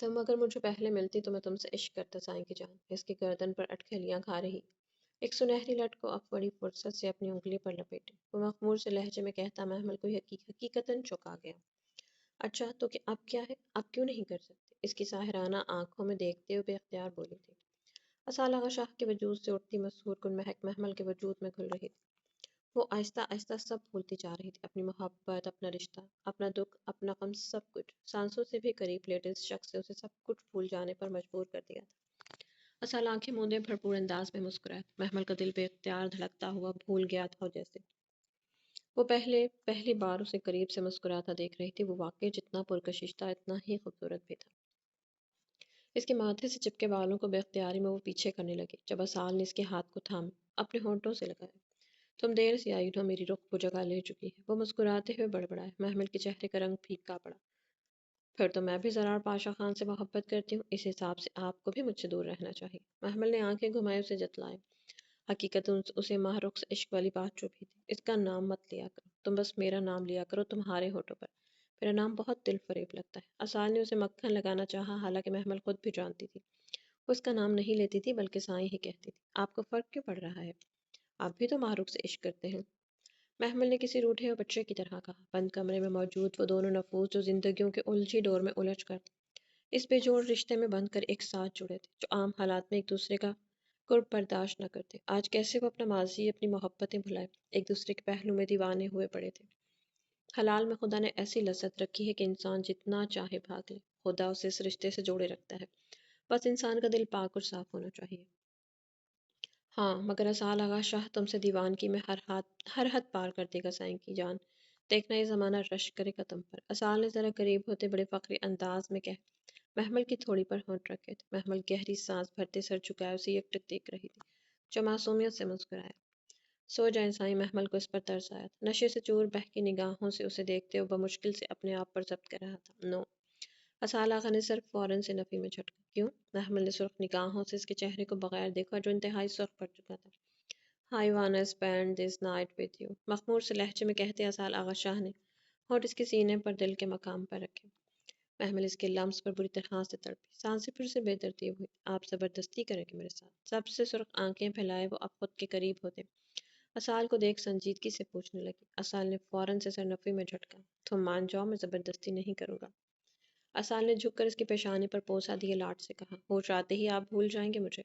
تم اگر مجھے پہلے ملتی تو میں تم سے عشق کرتا سائیں کی جان، اس کی گردن پر اٹکلیاں کھا رہی ایک سنہری لٹ کو اب بڑی فرصت سے اپنی انگلی پر لپیٹے، وہ مخمور سے لہجے میں کہتا محمل کو حقیقتاً چونکا گیا۔ اچھا تو کہ اب کیا ہے، اب کیوں نہیں کر سکتے؟ اس کی ساحرانہ آنکھوں میں دیکھتے ہوئے بے اختیار بولی تھی۔ اصال آغا شاہ کے وجود سے اٹھتی مسحور کن مہک محمل کے وجود میں گھل رہی تھی۔ وہ آہستہ آہستہ سب بھولتی جا رہی تھی، اپنی محبت، اپنا رشتہ، اپنا دکھ، اپنا غم، سب کچھ سانسوں سے بھی قریب لیٹے اس شخص سے اسے سب کچھ بھول جانے پر مجبور کر دیا تھا۔ اصل آنکھیں موندے بھرپور انداز میں مسکرایا، محمل کا دل بے اختیار دھڑکتا ہوا بھول گیا تھا جیسے وہ پہلی بار اسے قریب سے مسکراتا دیکھ رہی تھی۔ وہ واقعی جتنا پرکشش تھا اتنا ہی خوبصورت بھی تھا۔ اس کے ماتھے سے چپکے بالوں کو بے اختیاری میں وہ پیچھے کرنے لگی جب اسال نے اس کے ہاتھ کو تھام اپنے ہونٹوں سے لگایا۔ تم دیر سے آئی ہو، میری رخ وہ جگہ لے چکی ہے، وہ مسکراتے ہوئے بڑبڑایا۔ محمل کے چہرے کا رنگ پھیکا پڑا۔ پھر تو میں بھی زرار پاشا خان سے محبت کرتی ہوں، اس حساب سے آپ کو بھی مجھ سے دور رہنا چاہیے۔ محمل نے آنکھیں گھمائے اسے جتلائے۔ حقیقت اسے ماہ رخ سے عشق والی بات چبھی تھی۔ اس کا نام مت لیا کرو، تم بس میرا نام لیا کرو تمہارے ہونٹوں پر، میرا نام بہت دل فریب لگتا ہے۔ اسال نے اسے مکھن لگانا چاہا، حالانکہ محمل خود بھی جانتی تھی وہ اس کا نام نہیں لیتی تھی بلکہ سائیں ہی کہتی تھی۔ آپ کو فرق کیوں پڑ رہا ہے؟ آپ بھی تو ماہ رخ سے عشق کرتے ہیں، محمل نے کسی روٹھے ہوئے بچے کی طرح کہا۔ بند کمرے میں موجود وہ دونوں نفوس جو زندگیوں کے الجھی ڈور میں الجھ کر اس بے جوڑ رشتے میں بندھ کر ایک ساتھ جڑے تھے، جو عام حالات میں ایک دوسرے کا قرب برداشت نہ کرتے، آج کیسے وہ اپنا ماضی، اپنی محبتیں بھلائے ایک دوسرے کے پہلو میں دیوانے ہوئے پڑے تھے۔ حلال میں خدا نے ایسی لذت رکھی ہے کہ انسان جتنا چاہے بھاگ لے، خدا اسے اس رشتے سے جوڑے رکھتا ہے، بس انسان کا دل پاک اور صاف ہونا چاہیے۔ ہاں مگر اسال آغا شاہ تم سے دیوانگی میں ہر حد پار کر دے گا سائیں کی جان، دیکھنا یہ زمانہ رشک کرے گا تم پر۔ اسال نے ذرا قریب ہوتے بڑے فخری انداز میں کہہ محمل کی تھوڑی پر ہونٹ رکھے تھے۔ محمل گہری سانس بھرتے سر جھکائے اسے یکٹک دیکھ رہی تھی، جو معصومیت سے مسکرایا۔ سو جائیں سائیں، محمل کو اس پر ترس آیا تھا۔ نشے سے چور بہکی نگاہوں سے اسے دیکھتے ہوئے بمشکل سے اپنے آپ پر ضبط کر رہا تھا۔ نو، اسال آغا نے سر فوراً سے نفی میں جھٹکا۔ کیوں؟ محمل نے سرخ نگاہوں سے اس کے چہرے کو بغیر دیکھا جو انتہائی سرخ پڑ چکا تھا۔ I wanna spend this night with you، مخمور سے لہجے میں کہتے اسال آغا شاہ نے ہونٹ اس کے سینے پر دل کے مقام پر رکھے۔ محمل اس کے لمس پر بری طرح سے تڑپی، سانسیں پھر سے بے ترتیب ہوئی۔ آپ زبردستی کریں گے میرے ساتھ؟ سب سے سرخ آنکھیں پھیلائے وہ اب خود کے قریب ہوتے اسال کو دیکھ سنجیدگی سے پوچھنے لگی۔ اسال نے فوراً سے سر نفی میں جھٹکا۔ تم مان جاؤ، میں زبردستی نہیں کروں گا۔ اسال نے جھک کر اس کے پیشانے پر پوسا دیے لاٹ سے کہا، ہوش آتے ہی آپ بھول جائیں گے مجھے۔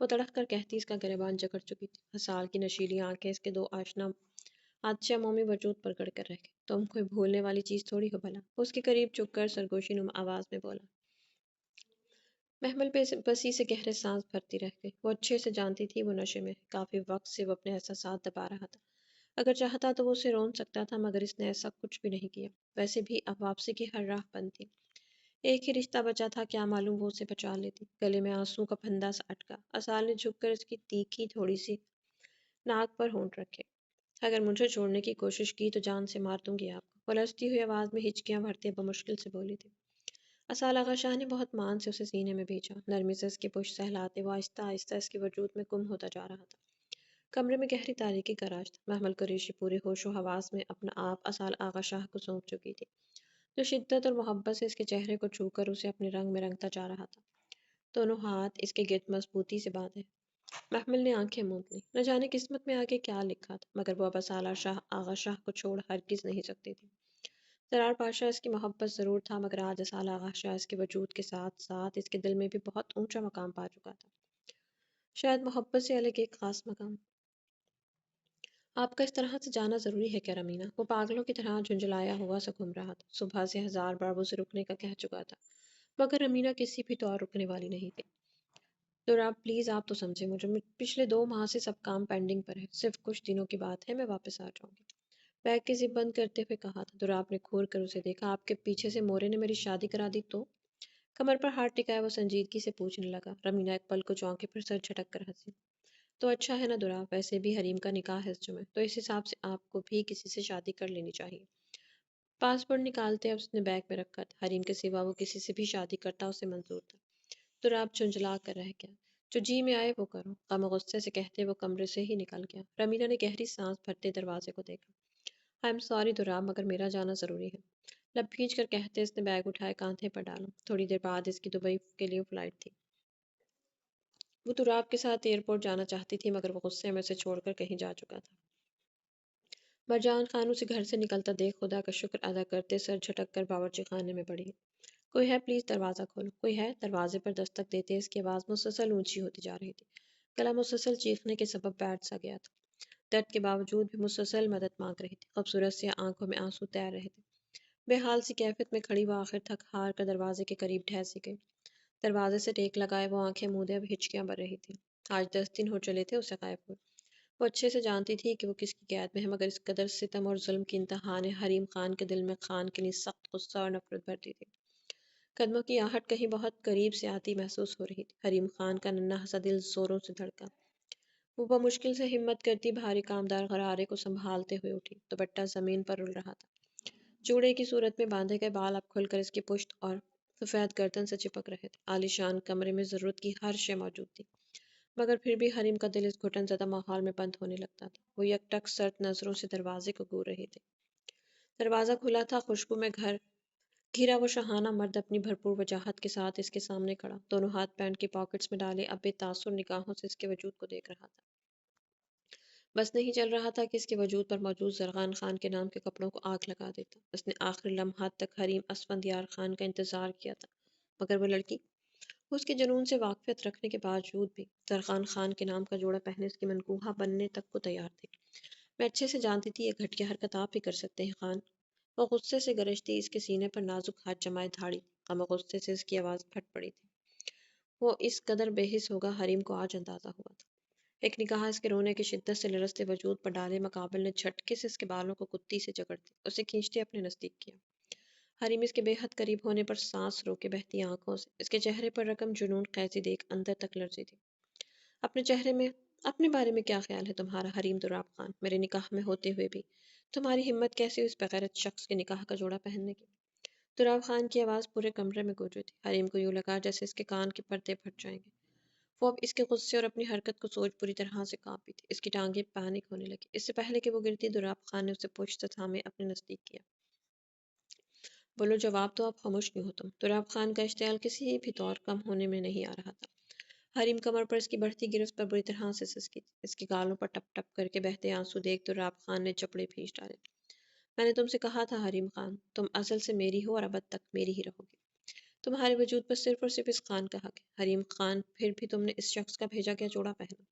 وہ تڑک کر کہتی اس کا گریبان جکڑ چکی تھی۔ اسال کی نشیلی آنکھیں اس کے دو آشنا آتشہ مومی وجود پر گڑ کر رہ گئی۔ تم کوئی بھولنے والی چیز تھوڑی ہو بھلا، وہ اس کے قریب جھک کر سرگوشی نما آواز میں بولا۔ محمل بسی سے گہرے سانس بھرتی رہ گئی۔ وہ اچھے سے جانتی تھی وہ نشے میں ہے، کافی وقت سے وہ اپنے احساسات دبا رہا تھا، اگر چاہتا تو وہ اسے رون سکتا تھا، مگر اس نے ایسا کچھ بھی نہیں کیا۔ ویسے بھی اب واپسی کی ہر راہ بند تھی، ایک ہی رشتہ بچا تھا، کیا معلوم وہ اسے بچا لیتی۔ گلے میں آنسو کا پھندا سا اٹکا، اسال نے جھک کر اس کی تیکھی تھوڑی سی ناک پر ہونٹ رکھے۔ اگر مجھے چھوڑنے کی کوشش کی تو جان سے مار دوں گی آپ کو، وہ لرزتی ہوئی آواز میں ہچکیاں بھرتے بمشکل سے بولی تھی۔ اسال آغا شاہ نے بہت مان سے اسے سینے میں بھیجا، نرمی سے اس کی پشت سہلاتے وہ آہستہ آہستہ اس کے وجود میں گم ہوتا جا رہا تھا۔ کمرے میں گہری تاریکی کا راج تھا۔ محمل قریشی پورے ہوش و حواس میں اپنا آپ اسال آغا شاہ کو سونپ چکی تھی، جو شدت اور محبت سے اس کے چہرے کو چھو کر اسے اپنے رنگ میں رنگتا جا رہا تھا۔ دونوں ہاتھ اس کے گرد مضبوطی سے باندھے محمل نے آنکھیں موند لیں، نہ جانے قسمت میں آگے کیا لکھا تھا، مگر وہ اب اسال آغا شاہ کو چھوڑ ہرگز نہیں سکتی تھی۔ زرار پاشا اس کی محبت ضرور تھا، مگر آج اسال آغا شاہ اس کے وجود کے ساتھ ساتھ اس کے دل میں بھی بہت اونچا مقام پا چکا تھا، شاید محبت سے الگ ایک خاص مقام۔ آپ کا اس طرح سے جانا ضروری ہے کیا رمینا؟ وہ پاگلوں کی طرح جھنجھلایا ہوا سا گھوم رہا تھا، صبح سے ہزار بار وہ اسے رکنے کا کہہ چکا تھا، مگر رمینا کسی بھی طور رکنے والی نہیں تھی۔ دوراب پلیز آپ تو سمجھے مجھے، پچھلے 2 ماہ سے سب کام پینڈنگ پر ہے، صرف کچھ دنوں کی بات ہے، میں واپس آ جاؤں گی۔ بیگ کی زپ بند کرتے ہوئے کہا تھا۔ دوراب نے گھور کر اسے دیکھا۔ آپ کے پیچھے سے مورے نے میری شادی کرا دی تو؟ کمر پر ہاتھ ٹکائے وہ سنجیدگی سے پوچھنے لگا۔ رمینا ایک پل کو چونکے پھر سر جھٹک کر ہنسی۔ تو اچھا ہے نا دوراب، ویسے بھی حریم کا نکاح ہے اس جمعے، تو اس حساب سے آپ کو بھی کسی سے شادی کر لینی چاہیے۔ پاسپورٹ نکالتے اب اس نے بیگ میں رکھا تھا، حریم کے سوا وہ کسی سے بھی شادی کرتا اسے منظور تھا۔ دوراب جھنجھلا کر رہ گیا۔ جو جی میں آئے وہ کرو، غم و غصے سے کہتے وہ کمرے سے ہی نکل گیا۔ رمینا نے گہری سانس بھرتے دروازے کو دیکھا۔ آئی ایم سوری دوراب، مگر میرا جانا ضروری ہے۔ لب کھینچ کر کہتے اس نے بیگ اٹھائے کاندھے پر ڈالا۔ تھوڑی دیر بعد اس کی دبئی کے لیے فلائٹ تھی۔ وہ تراب کے ساتھ ایئرپورٹ جانا چاہتی تھی مگر وہ غصے میں اسے چھوڑ کر کہیں جا چکا تھا۔ مرجان خان اسے گھر سے نکلتا دیکھ خدا کا شکر ادا کرتے سر جھٹک کر باورچی خانے میں بڑھی۔ کوئی ہے پلیز دروازہ کھولو، کوئی ہے؟ دروازے پر دستک دیتے اس کی آواز مسلسل اونچی ہوتی جا رہی تھی۔ گلا مسلسل چیخنے کے سبب بیٹھ سا گیا تھا۔ درد کے باوجود بھی مسلسل مدد مانگ رہی تھی۔ خوبصورت سی آنکھوں میں آنسو تیر رہے تھے۔ بے حال سی کیفیت میں کھڑی وہ آخر تھک ہار کر دروازے کے قریب ٹھہر گئی۔ دروازے سے ٹیک لگائے وہ آنکھیں مودے اب ہچکیاں بھر رہی تھی۔ آج 10 دن ہو چلے تھے اسے غائب ہوئے۔ وہ اچھے سے جانتی تھی کہ وہ کس کی قید میں ہے مگر اس قدر ستم اور ظلم کی انتہا نے حریم خان کے دل میں خان کے لیے سخت غصہ اور نفرت بھر دی تھی۔ قدموں کی آہٹ کہیں بہت قریب سے آتی محسوس ہو رہی تھی۔ حریم خان کا ننھا سا دل زوروں سے دھڑکا۔ وہ بمشکل سے ہمت کرتی بھاری کامدار غرارے کو سنبھالتے ہوئے اٹھی۔ دوپٹہ زمین پر رل رہا تھا۔ چوڑے کی صورت میں باندھے گئے بال اب کھل کر اس کی پشت اور سفید گردن سے چپک رہے تھے۔ عالیشان کمرے میں ضرورت کی ہر شے موجود تھی مگر پھر بھی حریم کا دل اس گھٹن زدہ ماحول میں بند ہونے لگتا تھا۔ وہ یک ٹک سرد نظروں سے دروازے کو گور رہے تھے۔ دروازہ کھلا تھا۔ خوشبو میں گھرا وہ شاہانہ مرد اپنی بھرپور وجاہت کے ساتھ اس کے سامنے کھڑا، دونوں ہاتھ پینٹ کی پاکٹس میں ڈالے، اب بے تاثر نگاہوں سے اس کے وجود کو دیکھ رہا تھا۔ بس نہیں چل رہا تھا کہ اس کے وجود پر موجود زرغان خان کے نام کے کپڑوں کو آگ لگا دیتا۔ اس نے آخری لمحات تک حریم اسفندیار خان کا انتظار کیا تھا مگر وہ لڑکی، وہ اس کے جنون سے واقفیت رکھنے کے باوجود بھی زرغان خان کے نام کا جوڑا پہنے اس کی منقوہہ بننے تک کو تیار تھی۔ میں اچھے سے جانتی تھی یہ گھٹیا حرکت آپ ہی کر سکتے ہیں خان۔ وہ غصے سے گرجتی اس کے سینے پر نازک ہاتھ جمائے دھاڑی، غم و غصے سے اس کی آواز پھٹ پڑی تھی۔ وہ اس قدر بے حس ہوگا حریم کو آج اندازہ ہوا تھا۔ ایک نگاہ اس کے رونے کی شدت سے لرزتے وجود پر ڈالے مقابل نے جھٹکے سے اس کے بالوں کو کتی سے جکڑتے اسے کھینچتے اپنے نزدیک کیا۔ حریم اس کے بے حد قریب ہونے پر سانس روکے بہتی آنکھوں سے اس کے چہرے پر رقم جنون قیسی دیکھ اندر تک لرزی تھی۔ اپنے چہرے میں اپنے بارے میں کیا خیال ہے تمہارا حریم دراب خان؟ میرے نکاح میں ہوتے ہوئے بھی تمہاری ہمت کیسی ہوئی اس بغیرت شخص کے نکاح کا جوڑا پہننے کی؟ دراب خان کی آواز پورے کمرے میں گونج تھی۔ حریم کو یوں لگا جیسے اس کے کان کے پردے پھٹ جائیں گے۔ وہ اب اس کے غصے اور اپنی حرکت کو سوچ پوری طرح سے کانپی تھی۔ اس کی ٹانگیں پینک ہونے لگی۔ اس سے پہلے کہ وہ گرتی دراب خان نے اسے پشت سے تھامے اپنے نزدیک کیا۔ بولو، جواب تو آپ خاموش کیوں ہو تم؟ دراب خان کا اشتعال کسی بھی طور کم ہونے میں نہیں آ رہا تھا۔ حریم کمر پر اس کی بڑھتی گرفت پر بری طرح سے سسکی تھی۔ اس کے گالوں پر ٹپ ٹپ کر کے بہتے آنسو دیکھ دراب خان نے چپڑے بھیج ڈالے۔ میں نے تم سے کہا تھا حریم خان، تم ازل سے میری ہو اور ابد تک میری ہی رہو گی۔ تمہارے وجود پر صرف اور صرف اس خان کا حق ہے۔ حریم خان، پھر بھی تم نے اس شخص کا بھیجا گیا جوڑا پہنا۔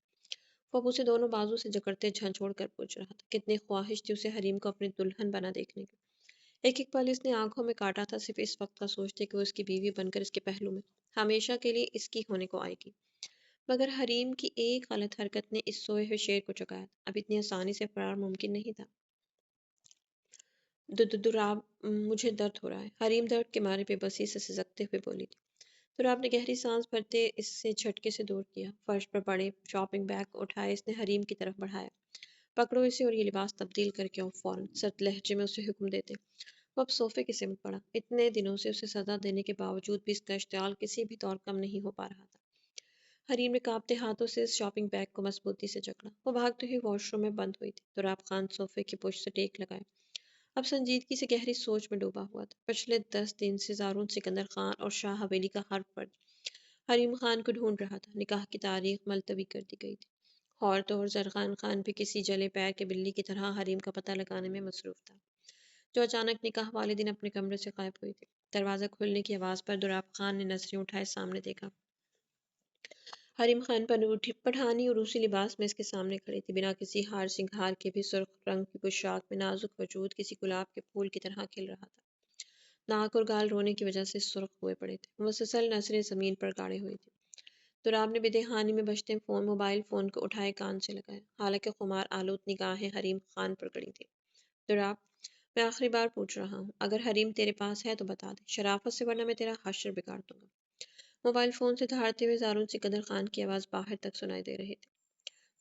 وہ اب اسے دونوں بازو سے جکڑتے جھنجھوڑ کر پوچھ رہا تھا۔ کتنی خواہش تھی اسے حریم کو اپنی دلہن بنا دیکھنے کی۔ ایک ایک پل اس نے آنکھوں میں کاٹا تھا صرف اس وقت کا سوچتے کہ وہ اس کی بیوی بن کر اس کے پہلو میں ہمیشہ کے لیے اس کی ہونے کو آئے گی۔ مگر حریم کی ایک غلط حرکت نے اس سوئے ہوئے شیر کو جگایا تھا۔ اب اتنی آسانی سے فرار ممکن نہیں تھا۔ دراب، مجھے درد ہو رہا ہے، حریم درد کے مارے بے بسی سے سسکتے ہوئے بولی تھی۔ دراب نے گہری سانس بھرتے اس سے جھٹکے سے دور کیا۔ فرش پر پڑے شاپنگ بیگ کو اٹھائے اس نے حریم کی طرف بڑھایا۔ پکڑو اسے اور یہ لباس تبدیل کر کے آؤ فوراً، سرد لہجے میں اسے حکم دیتے وہ اب صوفے کی سمت پڑا۔ اتنے دنوں سے اسے سزا دینے کے باوجود بھی اس کا اشتعال کسی بھی طور کم نہیں ہو پا رہا تھا۔ حریم نے کانپتے ہاتھوں سے اس شاپنگ بیگ کو مضبوطی سے جکڑا۔ وہ بھاگتے ہوئے واش روم میں بند ہوئی تھی۔ دراب خان صوفے کی پشت سے ٹیک لگائے اب سنجیدگی سے گہری سوچ میں ڈوبا ہوا تھا۔ پچھلے 10 دن سے زارون سکندر خان اور شاہ حویلی کا ہر فرد حریم خان کو ڈھونڈ رہا تھا۔ نکاح کی تاریخ ملتوی کر دی گئی تھی۔ اور تو اور زرغان خان بھی کسی جلے پیر کے بلی کی طرح حریم کا پتہ لگانے میں مصروف تھا، جو اچانک نکاح والے دن اپنے کمرے سے غائب ہوئی تھی۔ دروازہ کھلنے کی آواز پر دراب خان نے نظریں اٹھائے سامنے دیکھا۔ حریم خان پٹھانی اور روسی لباس میں اس کے سامنے کھڑی تھی، بنا کسی ہار سنگھار کے بھی سرخ رنگ کی پوشاک میں نازک وجود کسی گلاب کے پھول کی طرح کھل رہا تھا۔ ناک اور گال رونے کی وجہ سے سرخ ہوئے پڑے تھے۔ مسلسل نظریں زمین پر گاڑے ہوئی تھی۔ دراب نے بے دہانی میں بجتے موبائل فون کو اٹھائے کان سے لگایا، حالانکہ خمار آلود نگاہیں حریم خان پر گڑی تھی۔ دراب، میں آخری بار پوچھ رہا ہوں، اگر حریم تیرے پاس ہے تو بتا دے شرافت سے، ورنہ میں تیرا حشر بگاڑ دوں گا۔ موبائل فون سے دھاڑتے ہوئے زارون سکندر خان کی آواز باہر تک سنائی دے رہی تھی۔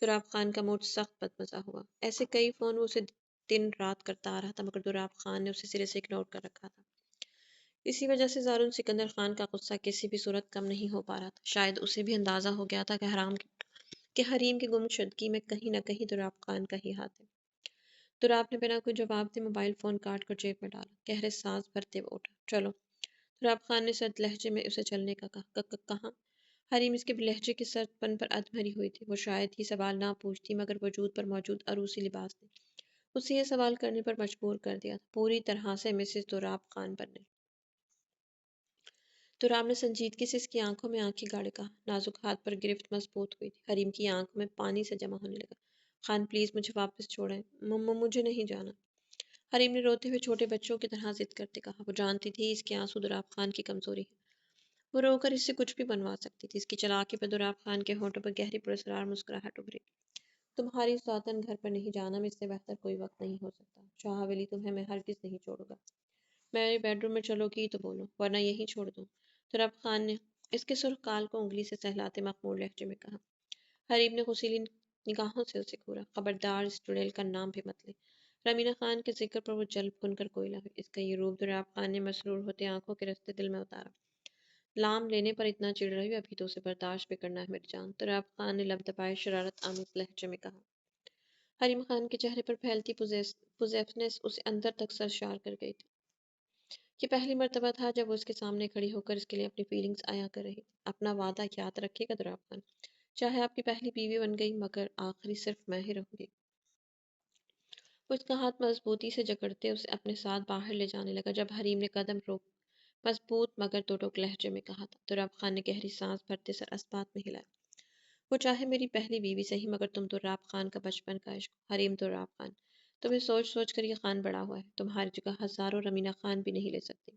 دراب خان کا موڈ سخت بدمزہ ہوا۔ ایسے کئی فون وہ اسے دن رات کرتا آ رہا تھا مگر دراب خان نے اسے سرے سے اگنور کر رکھا تھا۔ اسی وجہ سے زارون سکندر خان کا غصہ کسی بھی صورت کم نہیں ہو پا رہا تھا۔ شاید اسے بھی اندازہ ہو گیا تھا کہ حریم کی گم شدگی میں کہیں نہ کہیں دراب خان کا ہی ہاتھ ہے۔ تراب نے بنا کوئی جواب دے موبائل فون کاٹ کر جیب میں ڈالا. گہرے سانس بھرتے وہ اٹھا. چلو. تراب خان نے سرد لہجے میں اسے چلنے کا کہا. کہاں؟ حریم اس کے لہجے کے سرد پن پر ادھمری ہوئی تھی. وہ شاید ہی سوال نہ پوچھتی مگر وجود پر موجود عروسی لباس نے اسے یہ سوال کرنے پر مجبور کر دیا تھا. پوری طرح سے مسز تراب خان بننے. تراب نے سنجیدگی سے اس کی آنکھوں میں آنکھیں گاڑے کہا. نازک ہاتھ پر گرفت مضبوط ہوئی تھی. حریم کی آنکھوں میں پانی سے جمع ہونے لگا. خان پلیز مجھے واپس چھوڑیں. مجھے نہیں جانا. حریم نے روتے ہوئے چھوٹے بچوں کی طرح ضد کرتے کہا. وہ جانتی تھی اس کے آنسو تراب خان کی کمزوری ہے. وہ رو کر اس سے کچھ بھی بنوا سکتی تھی. اس کی چالاکی پر تراب خان کے ہونٹوں پر گہری پراسرار مسکراہٹ ابھری. تمہاری سوتن گھر پر نہیں جانا میں اس سے بہتر کوئی وقت نہیں ہو سکتا. شاہ ولی تمہیں میں ہرگز نہیں چھوڑوں گا. میرے بیڈ روم میں چلو گی تو بولو ورنہ یہیں چھوڑ دوں. تراب خان نے اس کے سرخ کال کو انگلی سے سہلاتے مخمور لہجے میں کہا. حریب نے غسیلی نگاہوں سے اسے گھورا. خبردار اس چڑیل کا نام بھی مت لے. رمینہ خان کے ذکر پر وہ جل بھن کر کوئلہ ہوئی. اس کا یہ روپ تراب خان نے مسرور ہوتے آنکھوں کے رستے دل میں اتارا. لام لینے پر اتنا چڑ رہی ہو ابھی تو اسے برداشت بھی کرنا ہے میری جان. تراب خان نے لب دبائے شرارت آمیز لہجے میں کہا. حریم خان کے چہرے پر پھیلتی پوزیسنس اسے اندر تک سرشار کر گئی تھی. یہ پہلی مرتبہ تھا جب وہ اس کے سامنے کھڑی ہو کر اس کے لیے اپنی فیلنگز عیاں کر رہی تھی. اپنا وعدہ یاد رکھے گا تراب خان. چاہے آپ کی پہلی بیوی بن گئی مگر آخری صرف میں ہی رہوں گی. وہ اس کا ہاتھ مضبوطی سے جکڑتے اسے اپنے ساتھ باہر لے جانے لگا. جب حریم نے قدم روک مضبوط مگر دو ٹوک لہجے میں کہا تھا. تراب خان نے گہری سانس بھرتے سر اسبات میں ہلایا. وہ چاہے میری پہلی بیوی صحیح مگر تم تراب خان کا بچپن کا عشق. حریم تراب خان. تمہیں سوچ سوچ کر یہ خان بڑا ہوا ہے. تمہاری جگہ ہزاروں رمینہ خان بھی نہیں لے سکتی.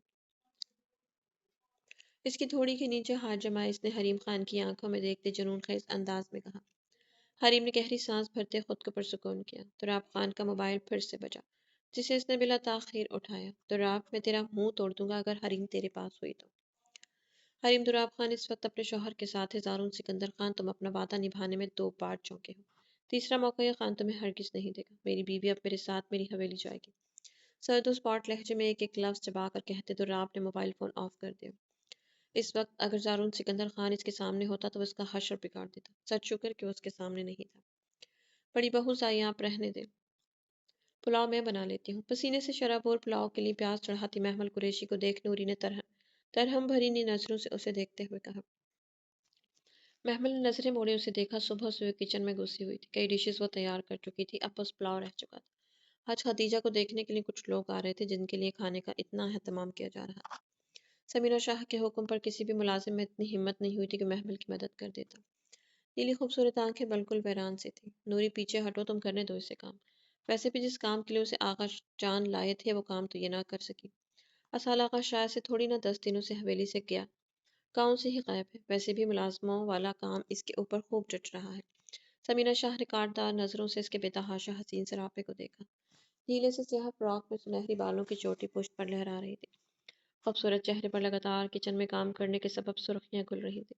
اس کی تھوڑی کے نیچے ہاتھ جمائے اس نے حریم خان کی آنکھوں میں دیکھتے جنون خیز انداز میں کہا. حریم نے گہری سانس بھرتے خود کو پرسکون کیا. تراب خان کا موبائل پھر سے بجا جسے اس نے بلا تاخیر اٹھایا. تراب میں تیرا منہ توڑ دوں گا اگر حریم تیرے پاس ہوئی تو. حریم تراب خان اس وقت اپنے شوہر کے ساتھ ہے. زارون سکندر خان تم اپنا وعدہ نبھانے میں 2 بار چونکے ہو. تیسرا موقع یہ خان تمہیں ہرگز نہیں دے گا. میری بیوی اب میرے ساتھ میری حویلی جائے گی. سرد و سپاٹ لہجے میں ایک ایک لفظ چبا کر کہتے تراب نے موبائل فون آف کر دیا. اس وقت اگر زارون سکندر خان اس کے سامنے ہوتا تو وہ اس کا حشر بگاڑ دیتا. سچ شکر کہ وہ اس کے سامنے نہیں تھا. بڑی بہو سائی آپ رہنے دے. پلاؤ میں بنا لیتی ہوں. پسینے سے شرابور پلاؤ کے لیے پیاز چڑھاتی محمل قریشی کو دیکھ نوری نے ترہم بھری نظروں سے اسے دیکھتے ہوئے کہا. محمل نے نظریں موڑے اسے دیکھا. صبح سے وہ کچن میں گھسی ہوئی تھی. کئی ڈشز وہ تیار کر چکی تھی. اب بس پلاؤ رہ چکا تھا. آج خدیجہ کو دیکھنے کے لیے کچھ لوگ آ رہے تھے جن کے لیے کھانے کا اتنا اہتمام کیا جا رہا تھا. سمینہ شاہ کے حکم پر کسی بھی ملازم میں اتنی ہمت نہیں ہوئی تھی کہ محمل کی مدد کر دیتا. نیلی خوبصورت آنکھیں بالکل ویران سے تھیں. نوری پیچھے ہٹو تم کرنے دو اسے کام. ویسے بھی جس کام کے لیے اسے آغا جان لائے تھے وہ کام تو یہ نہ کر سکی. اصال آغا شاید سے تھوڑی نہ 10 دنوں سے حویلی سے گیا گاؤں سے ہی غائب ہے. ویسے بھی ملازموں والا کام اس کے اوپر خوب جچ رہا ہے. سمینہ شاہ نے کاٹدار نظروں سے اس کے بے تحاشا حسین سراپے کو دیکھا. نیلے سے سیاہ فراک میں سنہری بالوں کی چوٹی پشت پر لہرا رہی تھی. خوبصورت چہرے پر لگاتار کچن میں کام کرنے کے سبب سرخیاں کھل رہی تھی.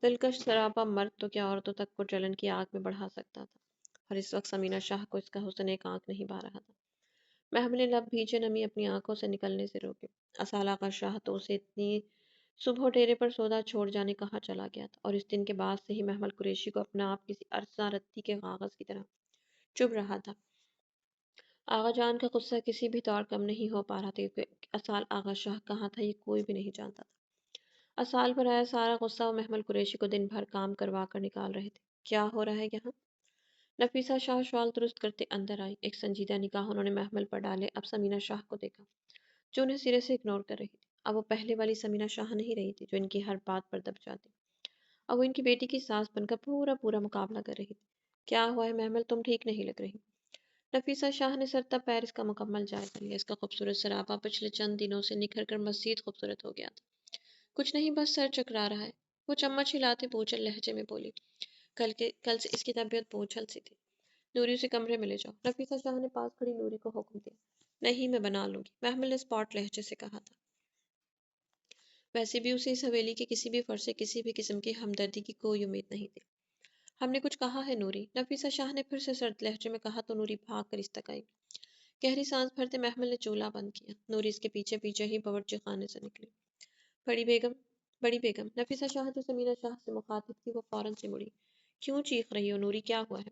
دلکش سراپا مرد تو کیا عورتوں تک کو جلن کی آگ میں بڑھا سکتا تھا. اور اس وقت سمینہ شاہ کو اس کا حسن ایک آنکھ نہیں بھا رہا تھا. محمل نے لب بھیجے نمی اپنی آنکھوں سے نکلنے سے روکے. اصال آغا شاہ تو اسے اتنی صبح ڈیرے پر سودا چھوڑ جانے کہاں چلا گیا تھا اور اس دن کے بعد سے ہی محمل قریشی کو اپنا آپ کسی ارساں رتی کے کاغذ کی طرح چبھ رہا تھا. آغا جان کا غصہ کسی بھی طور کم نہیں ہو پا رہا تھا کیونکہ اصال آغا شاہ کہاں تھا یہ کوئی بھی نہیں جانتا تھا. اصال پر آیا سارا غصہ وہ محمل قریشی کو دن بھر کام کروا کر نکال رہے تھے. کیا ہو رہا ہے یہاں؟ نفیسہ شاہ شال درست کرتے اندر آئی. ایک سنجیدہ نگاہ انہوں نے محمل پر ڈالے. اب سمینہ شاہ کو دیکھا جو انہیں سرے سے اگنور کر رہی تھی. اب وہ پہلے والی سمینہ شاہ نہیں رہی تھی جو ان کی ہر بات پر دب جاتی. اب وہ ان کی بیٹی کی ساس بن کر پورا مقابلہ کر رہی تھی. کیا ہوا ہے محمل تم ٹھیک نہیں لگ رہی. نفیسہ شاہ نے سر تب پیر اس کا مکمل جائزہ لیا. اس کا خوبصورت سراپا پچھلے چند دنوں سے نکھر کر مزید خوبصورت ہو گیا تھا. کچھ نہیں بس سر چکرا رہا ہے. وہ چمچ ہلاتے بوجھل لہجے میں بولی. کل سے اس کی طبیعت بوجھل سی تھی. نوری اسے کمرے میں لے جاؤ. نفیسہ شاہ نے پاس کھڑی نوری کو حکم دیا. نہیں میں بنا لوں گی محمل نے اسپاٹ لہجے سے کہا تھا. ویسے بھی اسے اس حویلی کے کسی بھی فرد سے کسی بھی قسم کی ہمدردی کی کوئی امید نہیں تھی. ہم نے کچھ کہا ہے نوری. نفیسہ شاہ نے پھر سے سرد لہجے میں کہا تو نوری بھاگ کر اس تک آئی. گہری سانس بھرتے محمل نے چولہا بند کیا. نوری اس کے پیچھے پیچھے ہی باورچی خانے سے نکلی. بڑی بیگم نفیسہ شاہ جو سمینہ شاہ سے مخاطب تھی وہ فوراً سے مڑی. کیوں چیخ رہی ہو نوری کیا ہوا ہے.